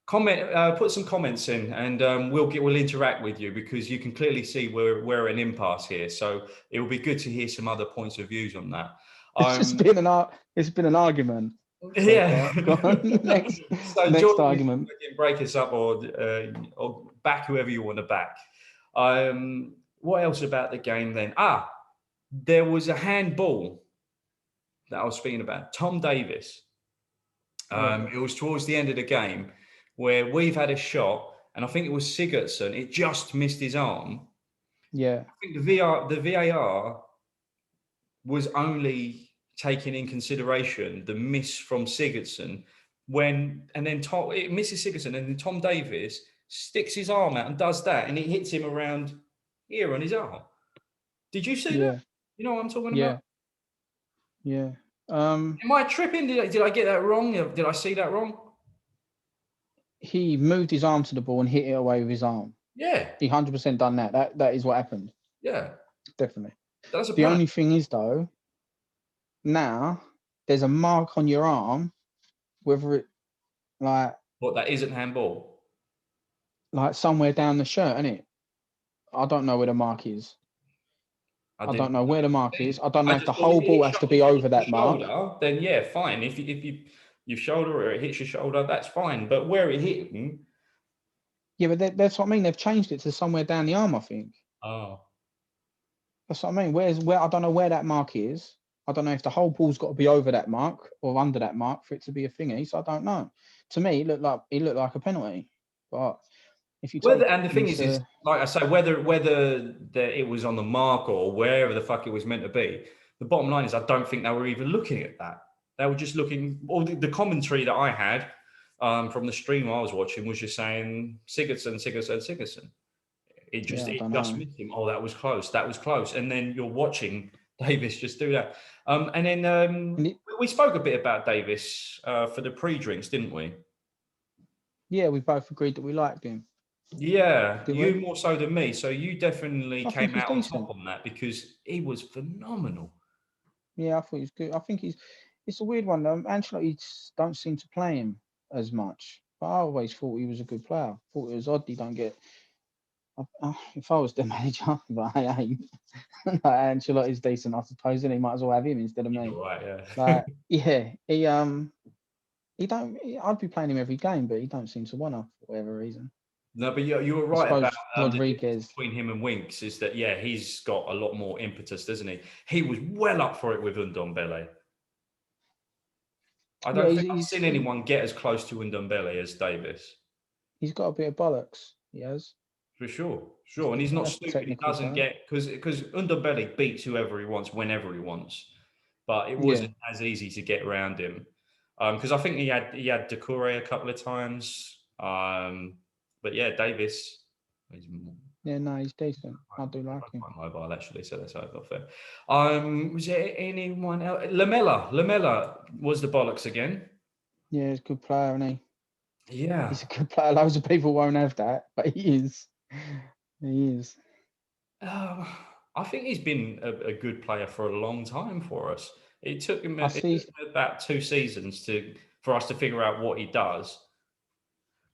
comment, put some comments in, and we'll interact with you because you can clearly see we're an impasse here. So it will be good to hear some other points of views on that. It's been an argument. Yeah. Go on. Next argument. Break us up or back whoever you want to back. What else about the game then? There was a handball that I was speaking about. Tom Davis. It was towards the end of the game where we've had a shot, and I think it was Sigurdsson. It just missed his arm. Yeah. I think the VAR was only taking in consideration the miss from Sigurdsson it misses Sigurdsson, and then Tom Davis sticks his arm out and does that, and it hits him around here on his arm. Did you see that? You know what I'm talking about? Yeah. Am I tripping? Did I get that wrong? Did I see that wrong? He moved his arm to the ball and hit it away with his arm. Yeah. He 100% done that. That is what happened. Yeah. Definitely. The only thing is, though, now there's a mark on your arm, whether it like... What, that isn't handball? Like somewhere down the shirt, isn't it? I don't know where the mark is. I don't know where the mark is. I don't know if the whole ball has to be over that mark. Then yeah, fine. If your shoulder or it hits your shoulder, that's fine. But where it hit him... Yeah, but that's what I mean. They've changed it to somewhere down the arm, I think. Oh. That's what I mean. Where I don't know where that mark is. I don't know if the whole ball's got to be over that mark or under that mark for it to be a thingy. So I don't know. To me, it looked like a penalty. But If you take and the thing is like I say, whether it was on the mark or wherever the fuck it was meant to be, the bottom line is I don't think they were even looking at that. They were just looking. All the commentary that I had from the stream I was watching was just saying Sigurdsson. It just missed him. Oh, that was close. That was close. And then you're watching Davis just do that. And then we spoke a bit about Davis for the pre-drinks, didn't we? Yeah, we both agreed that we liked him. Yeah, you more so than me. So you definitely came out on top on that because he was phenomenal. Yeah, I thought he was good. I think it's a weird one though. Ancelotti don't seem to play him as much. But I always thought he was a good player. Thought it was odd he don't get. If I was the manager, but I ain't. Like, Ancelotti's decent, I suppose, and he might as well have him instead of me. Right, yeah. Like, yeah, he don't. I'd be playing him every game, but he don't seem to want to for whatever reason. No, but you were right about Rodriguez. Between him and Winks is that he's got a lot more impetus, doesn't he? He was well up for it with Ndombele. I don't think I've seen anyone get as close to Ndombele as Davis. He's got a bit of bollocks. He has. For sure. And he's not stupid. He doesn't get because Ndombele beats whoever he wants whenever he wants, but it wasn't as easy to get around him because I think he had Decore a couple of times. But yeah, Davis. He's decent. I do like him. Quite mobile, actually, so that's not fair. Was there anyone else? Lamella was the bollocks again. Yeah, he's a good player, isn't he? Yeah. He's a good player. Loads of people won't have that, but he is. He is. I think he's been a good player for a long time for us. It took him about 2 seasons for us to figure out what he does.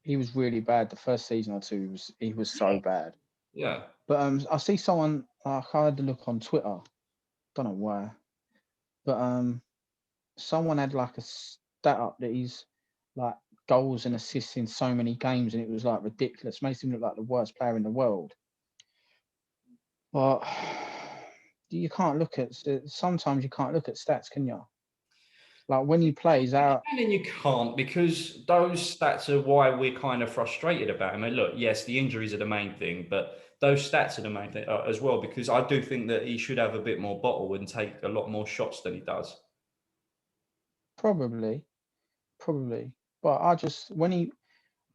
He was really bad the first season or two. He was so bad. Yeah. But I see someone. I had to look on Twitter. Don't know why, but someone had like a stat up that he's like goals and assists in so many games, and it was like ridiculous. Makes him look like the worst player in the world. But you can't look at. Sometimes you can't look at stats, can you? Like when he plays out, and then you can't because those stats are why we're kind of frustrated about him. And look, yes, the injuries are the main thing, but those stats are the main thing as well. Because I do think that he should have a bit more bottle and take a lot more shots than he does. Probably, but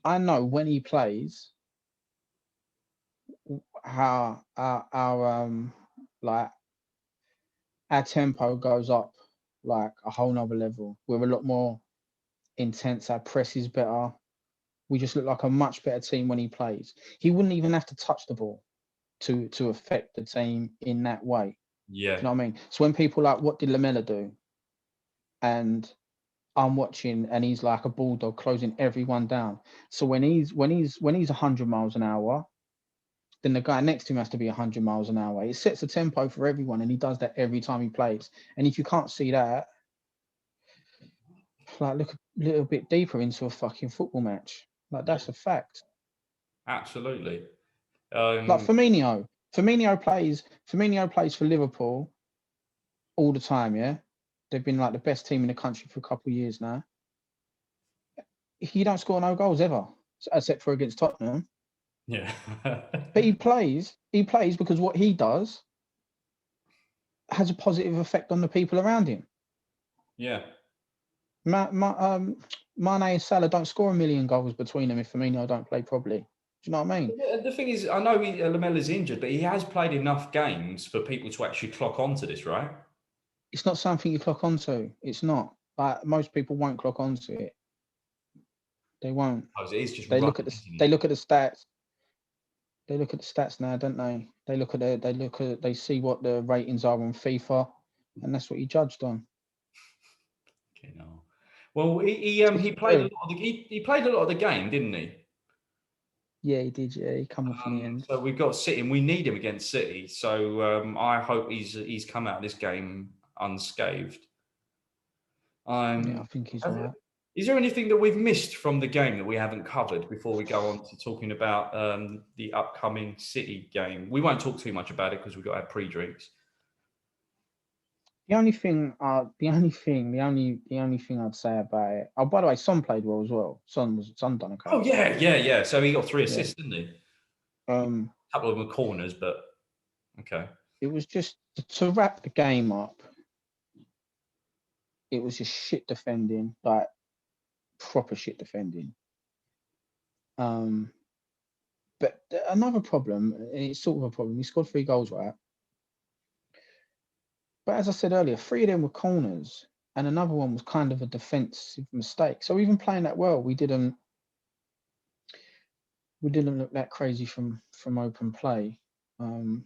I know when he plays, how our like our tempo goes up like a whole nother level. We're a lot more intense. Our press is better. We just look like a much better team when he plays. He wouldn't even have to touch the ball to affect the team in that way. Yeah. Do you know what I mean? So when people like, what did Lamella do? And I'm watching, and he's like a bulldog closing everyone down. So when he's 100 miles an hour, then the guy next to him has to be 100 miles an hour. It sets a tempo for everyone, and he does that every time he plays. And if you can't see that, like look a little bit deeper into a fucking football match. Like that's a fact. Absolutely. Like Firmino plays for Liverpool all the time. Yeah, they've been like the best team in the country for a couple of years now. He don't score no goals ever, except for against Tottenham. Yeah. But he plays because what he does has a positive effect on the people around him. Yeah. Mane and Salah don't score 1 million goals between them if Firmino don't play properly. Do you know what I mean? The thing is, I know Lamella's injured, but he has played enough games for people to actually clock onto this, right? It's not something you clock onto. It's not. Like most people won't clock onto it. They won't. Oh, it is just they look at the stats. They look at the stats now, don't they? They see what the ratings are on FIFA, and that's what he judged on. Okay, no. Well, he played a lot of he played a lot of the game, didn't he? Yeah, he did. Yeah, he come off in the end. So we've got City, and we need him against City. So I hope he's come out of this game unscathed. Yeah, I think he's all right. Is there anything that we've missed from the game that we haven't covered before we go on to talking about the upcoming City game? We won't talk too much about it because we've got our pre-drinks. The only thing I'd say about it. Oh, by the way, Son played well as well. Son done okay. Oh yeah. So he got 3 assists, didn't he? A couple of them were corners, but okay. It was just to wrap the game up. It was just shit defending, like proper shit defending. But another problem, it's sort of a problem. He scored 3 goals, right? But as I said earlier, 3 of them were corners, and another one was kind of a defensive mistake. So even playing that well, we didn't look that crazy from open play,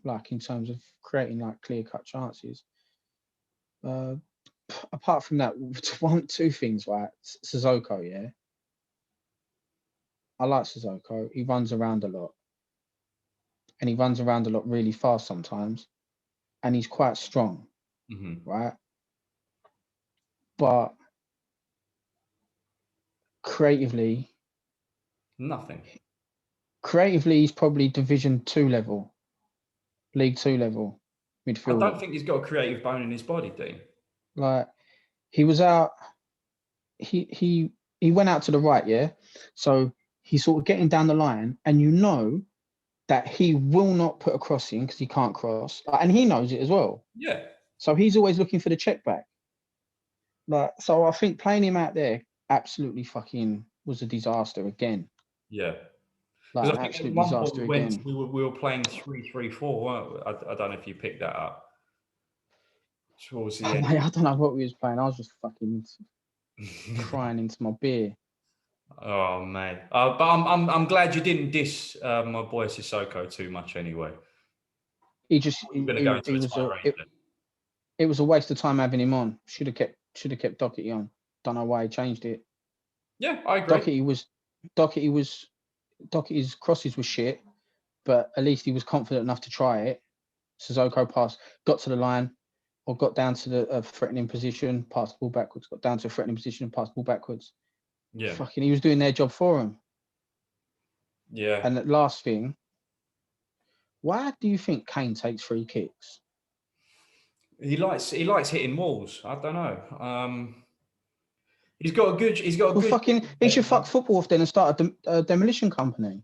like in terms of creating like clear-cut chances. Apart from that, 2 things, right? Sissoko, yeah. I like Sissoko. He runs around a lot. And he runs around a lot really fast sometimes. And he's quite strong, right? But creatively, nothing. Creatively, he's probably Division 2 level, League 2 level midfielder. I don't think he's got a creative bone in his body, Dean. Like, he was out, he went out to the right, yeah? So he's sort of getting down the line, and you know that he will not put a cross in because he can't cross. And he knows it as well. Yeah. So he's always looking for the check back. Like, so I think playing him out there absolutely fucking was a disaster again. Yeah. Like, an absolute disaster again. We were playing 3-3-4, weren't we? I don't know if you picked that up. Towards the end. I don't know what we was playing. I was just fucking crying into my beer. Oh man! But I'm glad you didn't diss my boy Sissoko too much. Anyway, It was a waste of time having him on. Should have kept Doherty on. Don't know why he changed it. Yeah, I agree. Doherty's crosses were shit, but at least he was confident enough to try it. Sissoko passed, got to the line, or got down to the threatening position, passed the ball backwards, got down to a threatening position and passed the ball backwards. Yeah. Fucking, he was doing their job for him. Yeah. And the last thing, why do you think Kane takes free kicks? He likes hitting walls. I don't know. He's got a good. He should fuck football off then and start a demolition company.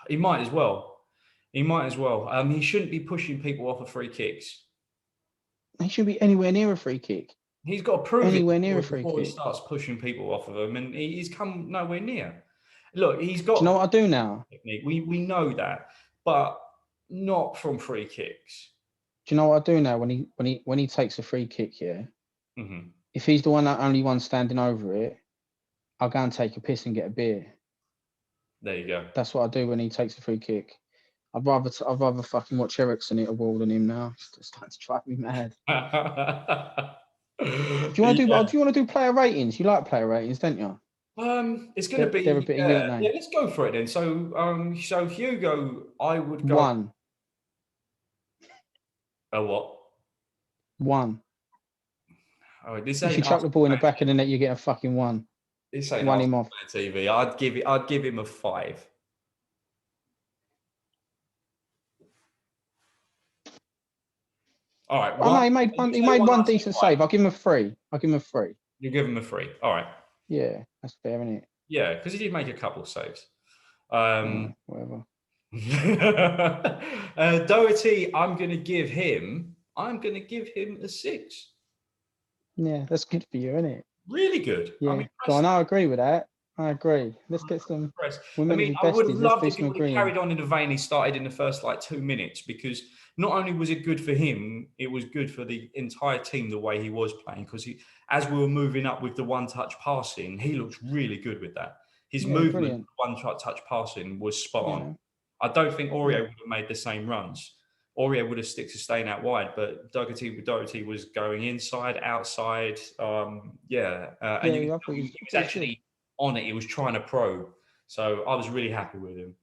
He might as well. He shouldn't be pushing people off of free kicks. He shouldn't be anywhere near a free kick. He's got to prove anywhere it near a free before kick. He starts pushing people off of him, and he's come nowhere near. Look, he's got. Do you know what I do now? Technique. We know that, but not from free kicks. Do you know what I do now when he takes a free kick here? Mm-hmm. If he's the only one standing over it, I'll go and take a piss and get a beer. There you go. That's what I do when he takes a free kick. I'd rather fucking watch Ericsson hit a wall than him now. It's starting to drive me mad. Do you want to do player ratings? You like player ratings, don't you? It's going to be. They're a bit of you, aren't they? Yeah, let's go for it then. So Hugo, I would go 1. A what? 1. Oh, this if you chuck the ball in the back of the net, you get a fucking 1. This ain't 1 him off. TV. I'd give him a 5. All right. Well, he made one decent save. I'll give him a 3. You give him a 3. All right. Yeah, that's fair, isn't it? Yeah, because he did make a couple of saves. Whatever. Doherty, I'm going to give him a 6. Yeah, that's good for you, isn't it? Really good. Yeah. I agree with that. I agree. Let's get some. I would have loved if he would have carried on in the vein he started in the first 2 minutes, because not only was it good for him, it was good for the entire team the way he was playing. Because as we were moving up with the one-touch passing, he looked really good with that. His movement, one-touch passing, was spot on. I don't think Aurier would have made the same runs. Aurier would have stick to staying out wide, but Doherty was going inside, outside. And he was actually on it. He was trying to probe. So I was really happy with him.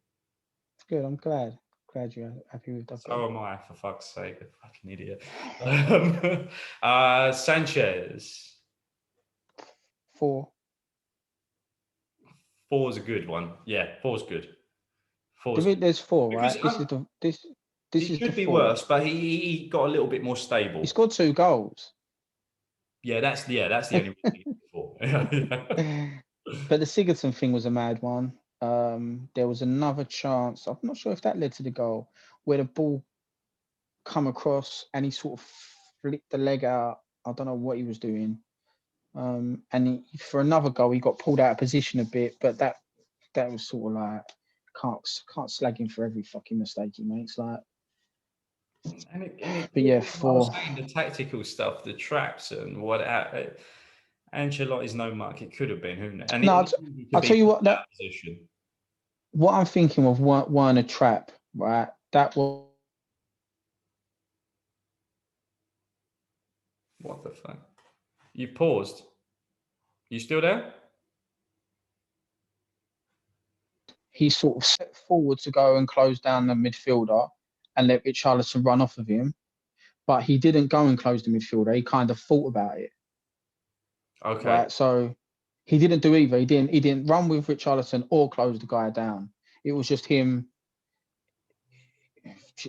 Good. I'm glad. Glad you're happy with Doherty. So am I, for fuck's sake. A fucking idiot. Sanchez. 4. 4's a good one. Yeah, 4's good. There's 4, right? This is could be fourth. worse, but he got a little bit more stable. He scored 2 goals. Yeah, that's the only reason. But the Sigurdsson thing was a mad one. There was another chance. I'm not sure if that led to the goal, where the ball come across and he sort of flicked the leg out. I don't know what he was doing. And for another goal, he got pulled out of position a bit, but that was sort of like can't slag him for every fucking mistake he makes. Like, but yeah, I was saying the tactical stuff, the traps and what. Ancelotti's no mark. It could have been, who knows? And no, I'll tell you what. Position. What I'm thinking of weren't a trap, right? That was. What the fuck? You paused. You still there? He sort of set forward to go and close down the midfielder and let Richarlison run off of him, but he didn't go and close the midfielder. He kind of thought about it. Okay. Right. So he didn't do either. He didn't run with Richarlison or close the guy down. It was just him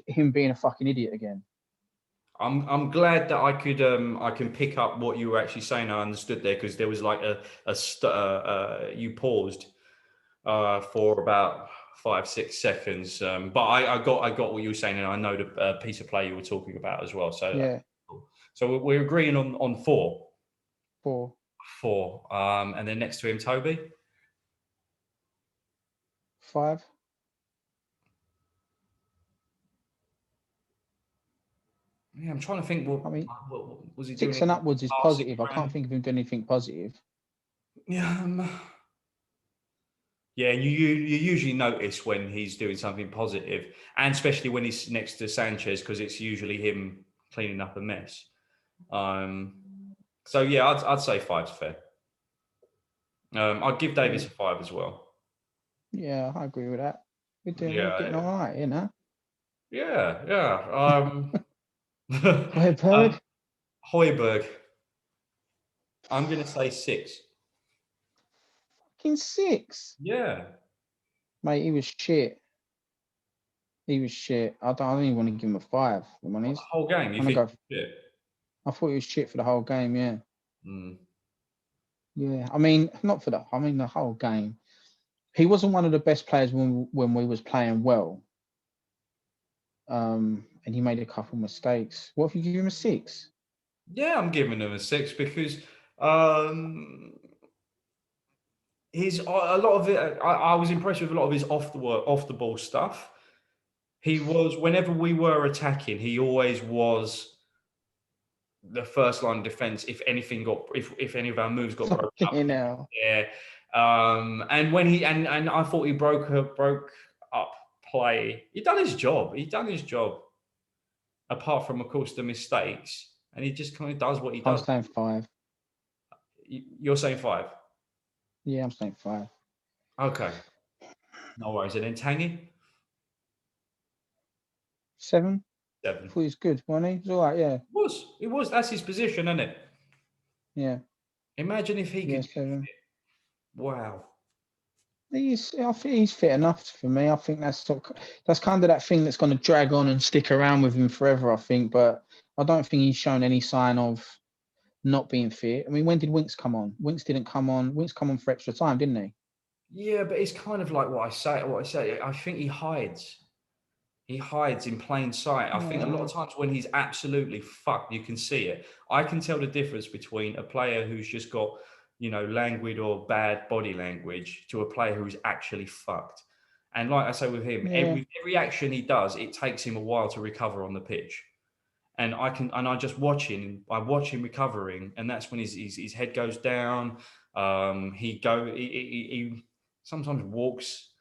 being a fucking idiot again. I'm glad that I can pick up what you were actually saying. I understood there because there was like you paused for about 5-6 seconds. But I got what you were saying, and I know the piece of play you were talking about as well. So yeah. So we're agreeing on 4. 4. 4. And then next to him, Toby. 5. Yeah, I'm trying to think. What was he doing? 6 and upwards is positive. I can't think of him doing anything positive. Yeah. Yeah, you usually notice when he's doing something positive, and especially when he's next to Sanchez, because it's usually him cleaning up a mess. So yeah, I'd say 5's fair. I'd give Davis a 5 as well. Yeah, I agree with that. We're getting all right, you know. Yeah. Højbjerg. Højbjerg. I'm going to say 6. Fucking 6. Yeah. Mate, he was shit. I don't even want to give him a 5. The whole game, you think shit? I thought he was shit for the whole game, yeah. Mm. Yeah, I mean, not for the whole game. He wasn't one of the best players when we was playing well. And he made a couple mistakes. What if you give him a 6? Yeah, I'm giving him a 6 because his a lot of it. I was impressed with a lot of his off the ball stuff. He was, whenever we were attacking, he always was the first line of defense. If any of our moves got broken up, yeah. And when and I thought he broke up play. He done his job. Apart from, of course, the mistakes, and he just kind of does what he does. I'm saying 5. You're saying 5? Yeah, I'm saying 5. Okay. No worries. And then Tangy? 7. 7. I thought he was good, wasn't he? He was all right, yeah. It was. That's his position, isn't it? Yeah. Imagine if he could. 7. Wow. I think he's fit enough for me. I think that's kind of that thing that's going to drag on and stick around with him forever, I think. But I don't think he's shown any sign of not being fit. I mean, when did Winks come on? Winks didn't come on. Winks come on for extra time, didn't he? Yeah, but it's kind of like what I say. I think he hides. He hides in plain sight. I think a lot of times when he's absolutely fucked, you can see it. I can tell the difference between a player who's just got, languid or bad body language to a player who's actually fucked. And like I say with him, every action he does, it takes him a while to recover on the pitch. And I just watch him. I watch him recovering, and that's when his head goes down. He sometimes walks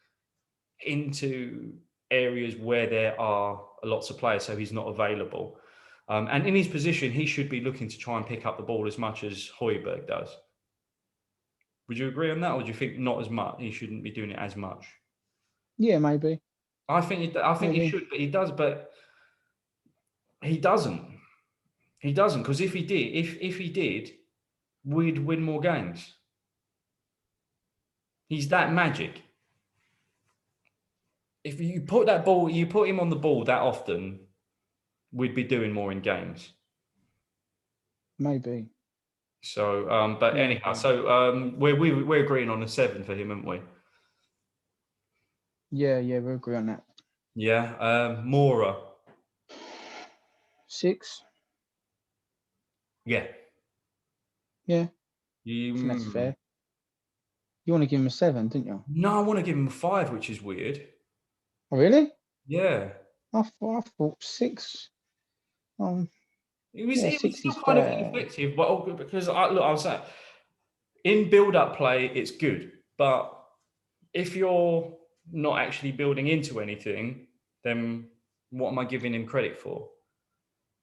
into areas where there are lots of players, so he's not available. And in his position, he should be looking to try and pick up the ball as much as Højbjerg does. Would you agree on that, or do you think not as much? He shouldn't be doing it as much. Yeah, maybe. I think he should, but he does. But he doesn't. He doesn't, because if he did, we'd win more games. He's that magic. if you put him on the ball that often, we'd be doing more in games. Maybe. So, but Maybe. anyhow, so we're agreeing on a 7 for him, aren't we? Yeah, we agree on that. Yeah, Mora. 6. Yeah. Yeah. I think that's fair. You want to give him a 7, didn't you? No, I want to give him a 5, which is weird. Oh, really? Yeah. I thought 6. It was 6 still is kind of fair. ineffective, but because I was saying, in build-up play, it's good, but if you're not actually building into anything, then what am I giving him credit for?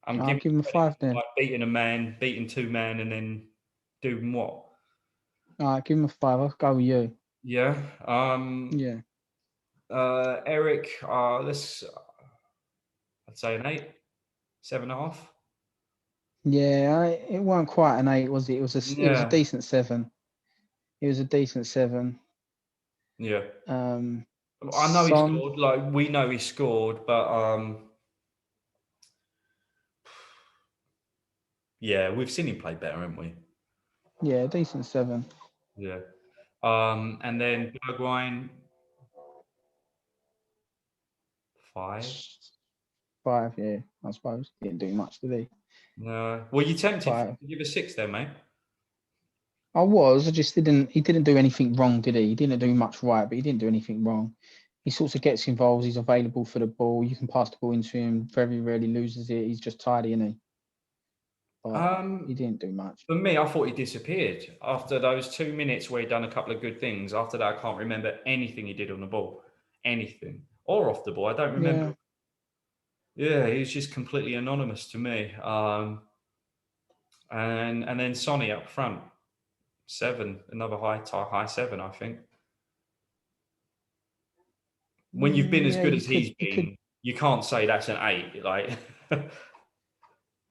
I'm I'll giving give him him a credit 5 for then. like beating a man, beating 2 men, and then doing what? All right, give him a 5. I'll go with you. Yeah. Yeah. Eric, I'd say an 8, 7.5. Yeah, it wasn't quite an 8, was it? It was a decent 7. It was a decent 7. Yeah. I know he Son, scored. Like we know he scored, but yeah, we've seen him play better, haven't we? yeah, decent 7. Yeah. And then Bergwijn, 5. 5, yeah, I suppose. Didn't do much, did he? No. Were you tempted 5. to give a 6 then, mate? I just didn't. He didn't do anything wrong, did he? He didn't do much right, but he didn't do anything wrong. He sort of gets involved. He's available for the ball. You can pass the ball into him. Very rarely loses it. He's just tidy, isn't he? But he didn't do much. For me, I thought he disappeared after those 2 minutes where he'd done a couple of good things. After that, I can't remember anything he did on the ball, anything, or off the ball. I don't remember. Yeah, he was just completely anonymous to me. And then Sonny up front, 7, another high 7, I think. When you've been as good as he's been, you can't say that's an 8. Like,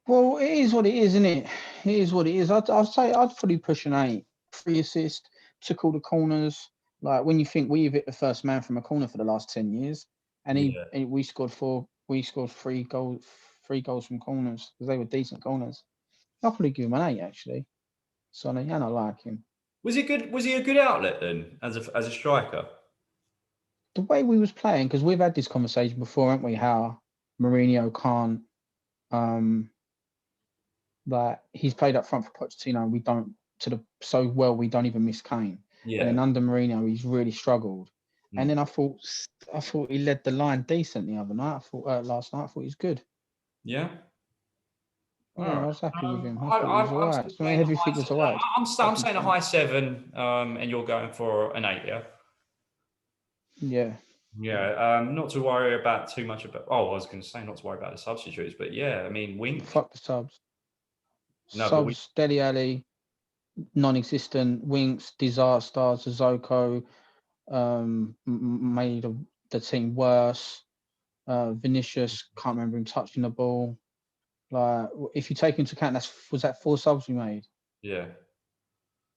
well, it is what it is, isn't it? It is what it is. I'd say I'd fully push an 8. 3 assists, took all the corners. Like when you think we've hit the first man from a corner for the last 10 years, and we scored 4. We scored 3 goals. 3 goals from corners because they were decent corners. I'll probably give him an 8 actually. Sonny, and I like him. was he good? Was he a good outlet then as a striker? The way we was playing, because we've had this conversation before, haven't we? How Mourinho can't, like he's played up front for Pochettino, and we don't so well we don't even miss Kane. Yeah. And then under Mourinho, he's really struggled. And then I thought he led the line decent the other night. I thought last night I thought he was good. Yeah. Yeah, I was happy with him. I thought he was all right. I mean, everything was all right. I'm saying a high 7, and you're going for an 8, yeah? Yeah. Yeah, not to worry about too much about. Oh, I was going to say not to worry about the substitutes, but yeah, I mean, Wink. Fuck the subs. No, subs, Dele, non-existent. Winks, disaster. Sissoko, made the team worse. Vinicius, can't remember him touching the ball. Like, if you take into account, was that 4 subs we made? Yeah.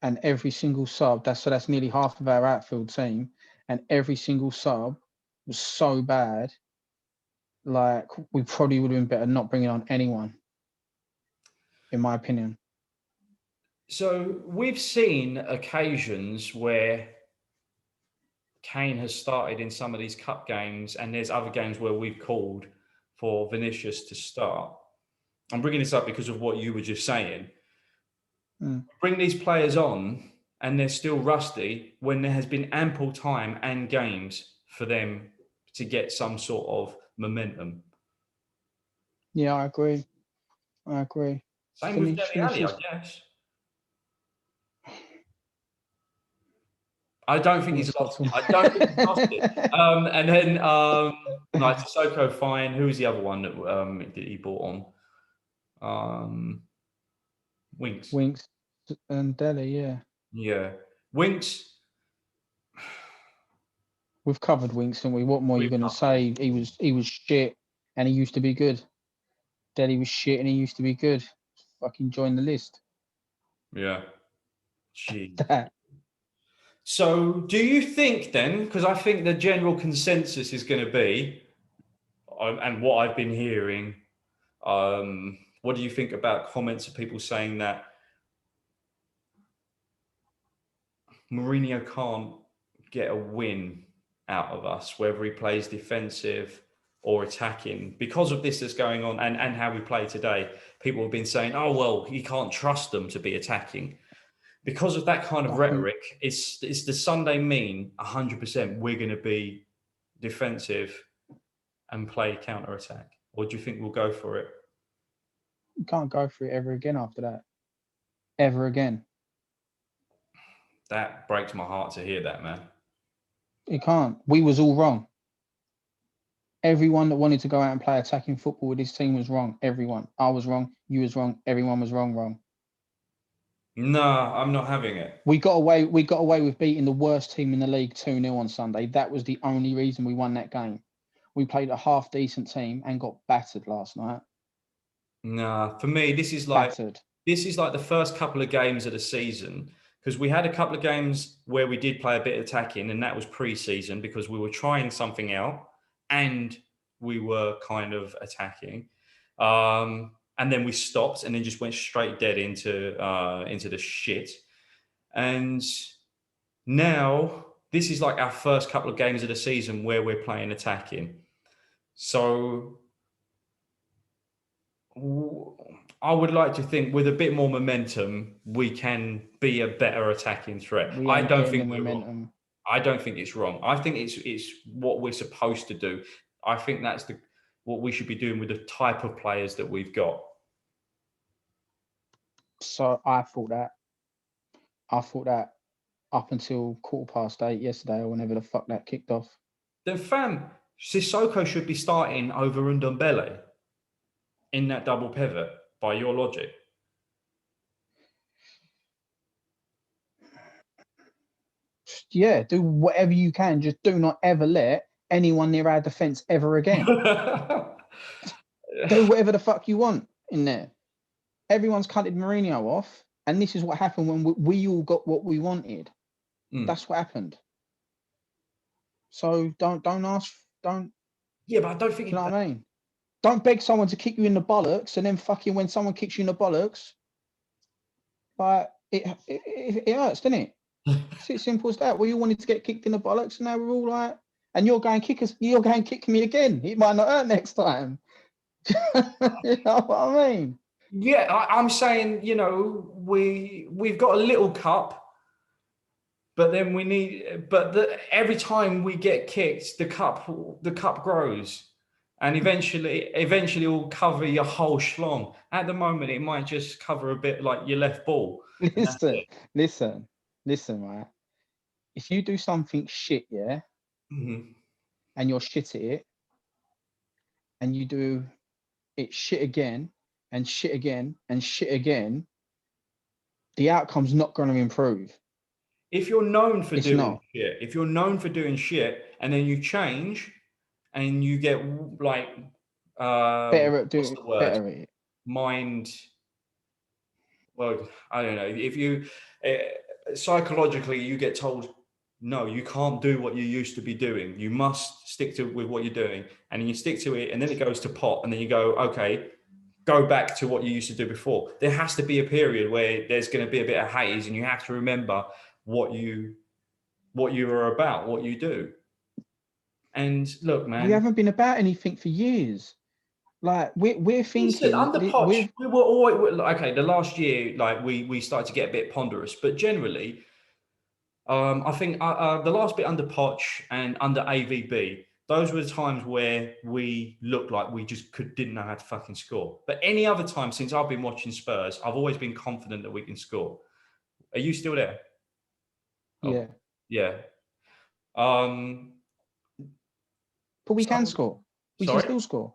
And every single sub, that's nearly half of our outfield team, and every single sub was so bad. Like, we probably would have been better not bringing on anyone, in my opinion. So we've seen occasions where Kane has started in some of these cup games, and there's other games where we've called for Vinicius to start. I'm bringing this up because of what you were just saying. Bring these players on, and they're still rusty when there has been ample time and games for them to get some sort of momentum. Yeah, I agree. Same with Dele Alli, I guess. I don't think he's lost it. And then like Sissoko, fine. Who was the other one that he bought on? Winks. Winks and Dele, yeah. Yeah. Winks. We've covered Winks, haven't we? What more are you going to say? He was shit, and he used to be good. Dele was shit, and he used to be good. Fucking join the list. Yeah. Gee. So do you think then, because I think the general consensus is going to be, and what I've been hearing, what do you think about comments of people saying that Mourinho can't get a win out of us, whether he plays defensive or attacking, because of this that's going on and how we play today? People have been saying, oh, well, you can't trust them to be attacking. Because of that kind of rhetoric, it's the Sunday mean 100% we're going to be defensive and play counter-attack? Or do you think we'll go for it? You can't go for it ever again after that. Ever again. That breaks my heart to hear that, man. You can't. We was all wrong. Everyone that wanted to go out and play attacking football with this team was wrong. Everyone. I was wrong. You was wrong. Everyone was wrong. No, I'm not having it. We got away with beating the worst team in the league 2-0 on Sunday. That was the only reason we won that game. We played a half decent team and got battered last night. Nah, for me, this is like the first couple of games of the season, because we had a couple of games where we did play a bit of attacking, and that was pre-season because we were trying something out and we were kind of attacking. And then we stopped and then just went straight dead into the shit. And now this is like our first couple of games of the season where we're playing attacking. So I would like to think with a bit more momentum, we can be a better attacking threat. I don't think we're wrong. I don't think it's wrong. I think it's what we're supposed to do. I think that's what we should be doing with the type of players that we've got. So I thought that up until 8:15 yesterday or whenever the fuck that kicked off. Then fam, Sissoko should be starting over Dele in that double pivot by your logic. Yeah, do whatever you can. Just do not ever let anyone near our defence ever again. Do whatever the fuck you want in there. Everyone's cutted Mourinho off, and this is what happened when we all got what we wanted. That's what happened. So don't ask. Yeah, but I don't think you know what I mean. Don't beg someone to kick you in the bollocks, and then fucking when someone kicks you in the bollocks, but it hurts, doesn't it? It's as simple as that. We all wanted to get kicked in the bollocks, and now we're all like, and you're going kick us. You're going kick me again. It might not hurt next time. You know what I mean? Yeah, I'm saying, we've got a little cup, but then every time we get kicked, the cup grows, and eventually will cover your whole schlong. At the moment, it might just cover a bit like your left ball. Listen, right? If you do something shit, yeah, and you're shit at it, and you do it shit again and shit again and shit again, the outcome's not going to improve. If you're known for doing shit, and then you change and you get like better at doing better at it. Mind. Well, I don't know. If you psychologically you get told, no, you can't do what you used to be doing. You must stick with what you're doing, and you stick to it, and then it goes to pot, and then you go, okay, go back to what you used to do before. There has to be a period where there's going to be a bit of haze, and you have to remember what you are about, what you do. And look, man, we haven't been about anything for years. Like we're thinking under Poch, we were always okay. The last year, like we started to get a bit ponderous, but generally, I think the last bit under Poch and under AVB, those were the times where we looked like we just didn't know how to fucking score. But any other time since I've been watching Spurs, I've always been confident that we can score. Are you still there? Yeah. Oh, yeah. But we can score. We can still score.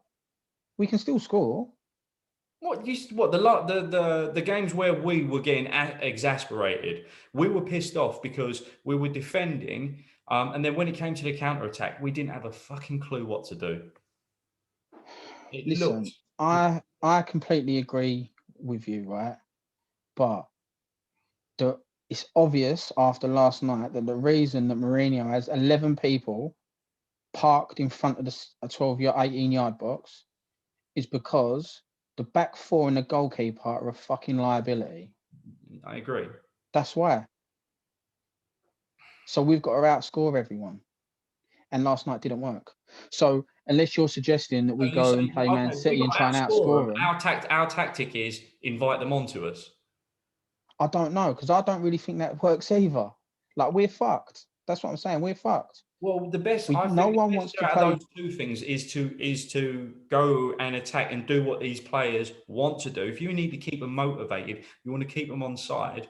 We can still score. The games where we were getting exasperated, we were pissed off because we were defending, and then when it came to the counter attack, we didn't have a fucking clue what to do. Listen, I completely agree with you, right? But it's obvious after last night that the reason that Mourinho has 11 people parked in front of a 12-yard, 18-yard box is because the back four and the goalkeeper are a fucking liability. I agree. That's why. So we've got to outscore everyone. And last night didn't work. So unless you're suggesting that we go and play Man City and try and outscore them. Our tactic is invite them onto us. I don't know, because I don't really think that works either. Like, we're fucked. That's what I'm saying. We're fucked. Well, No one wants to play. Those two things is to go and attack and do what these players want to do. If you need to keep them motivated, you want to keep them on side.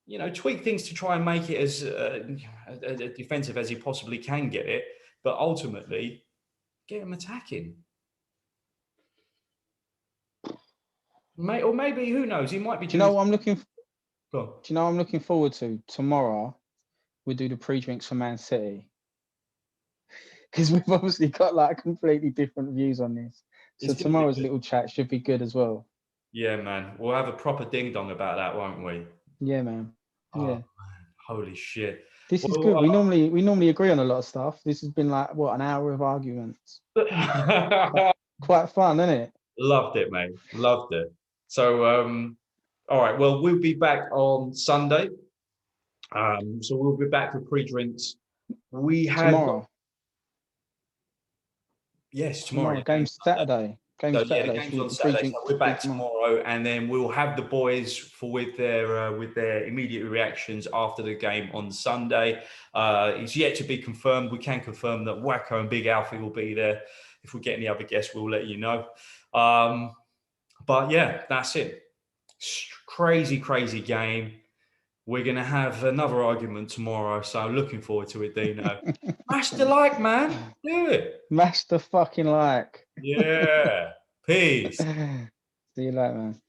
You know, tweak things to try and make it as defensive as you possibly can get it, but ultimately get them attacking. Or maybe, who knows? He might be. Do you know what I'm looking for? Do you know what I'm looking forward to? Tomorrow, we do the pre-drinks for Man City. Because we've obviously got like completely different views on this. So tomorrow's little chat should be good as well. Yeah, man. We'll have a proper ding-dong about that, won't we? Yeah, man. Oh, yeah. Man. Holy shit. This is good. We normally agree on a lot of stuff. This has been like, what, an hour of arguments. Quite fun, isn't it? Loved it, mate. Loved it. So, all right. Well, we'll be back on Sunday. So we'll be back with pre-drinks. We have tomorrow. Yes, tomorrow. Game's Saturday. The game's on Saturday. So we're back tomorrow, and then we'll have the boys with their immediate reactions after the game on Sunday. It's yet to be confirmed. We can confirm that Wacko and Big Alfie will be there. If we get any other guests, we'll let you know. But yeah, that's it. Crazy game. We're going to have another argument tomorrow, so looking forward to it, Dino. Smash the like, man. Do it. Smash the fucking like. Yeah. Peace. See you later, man.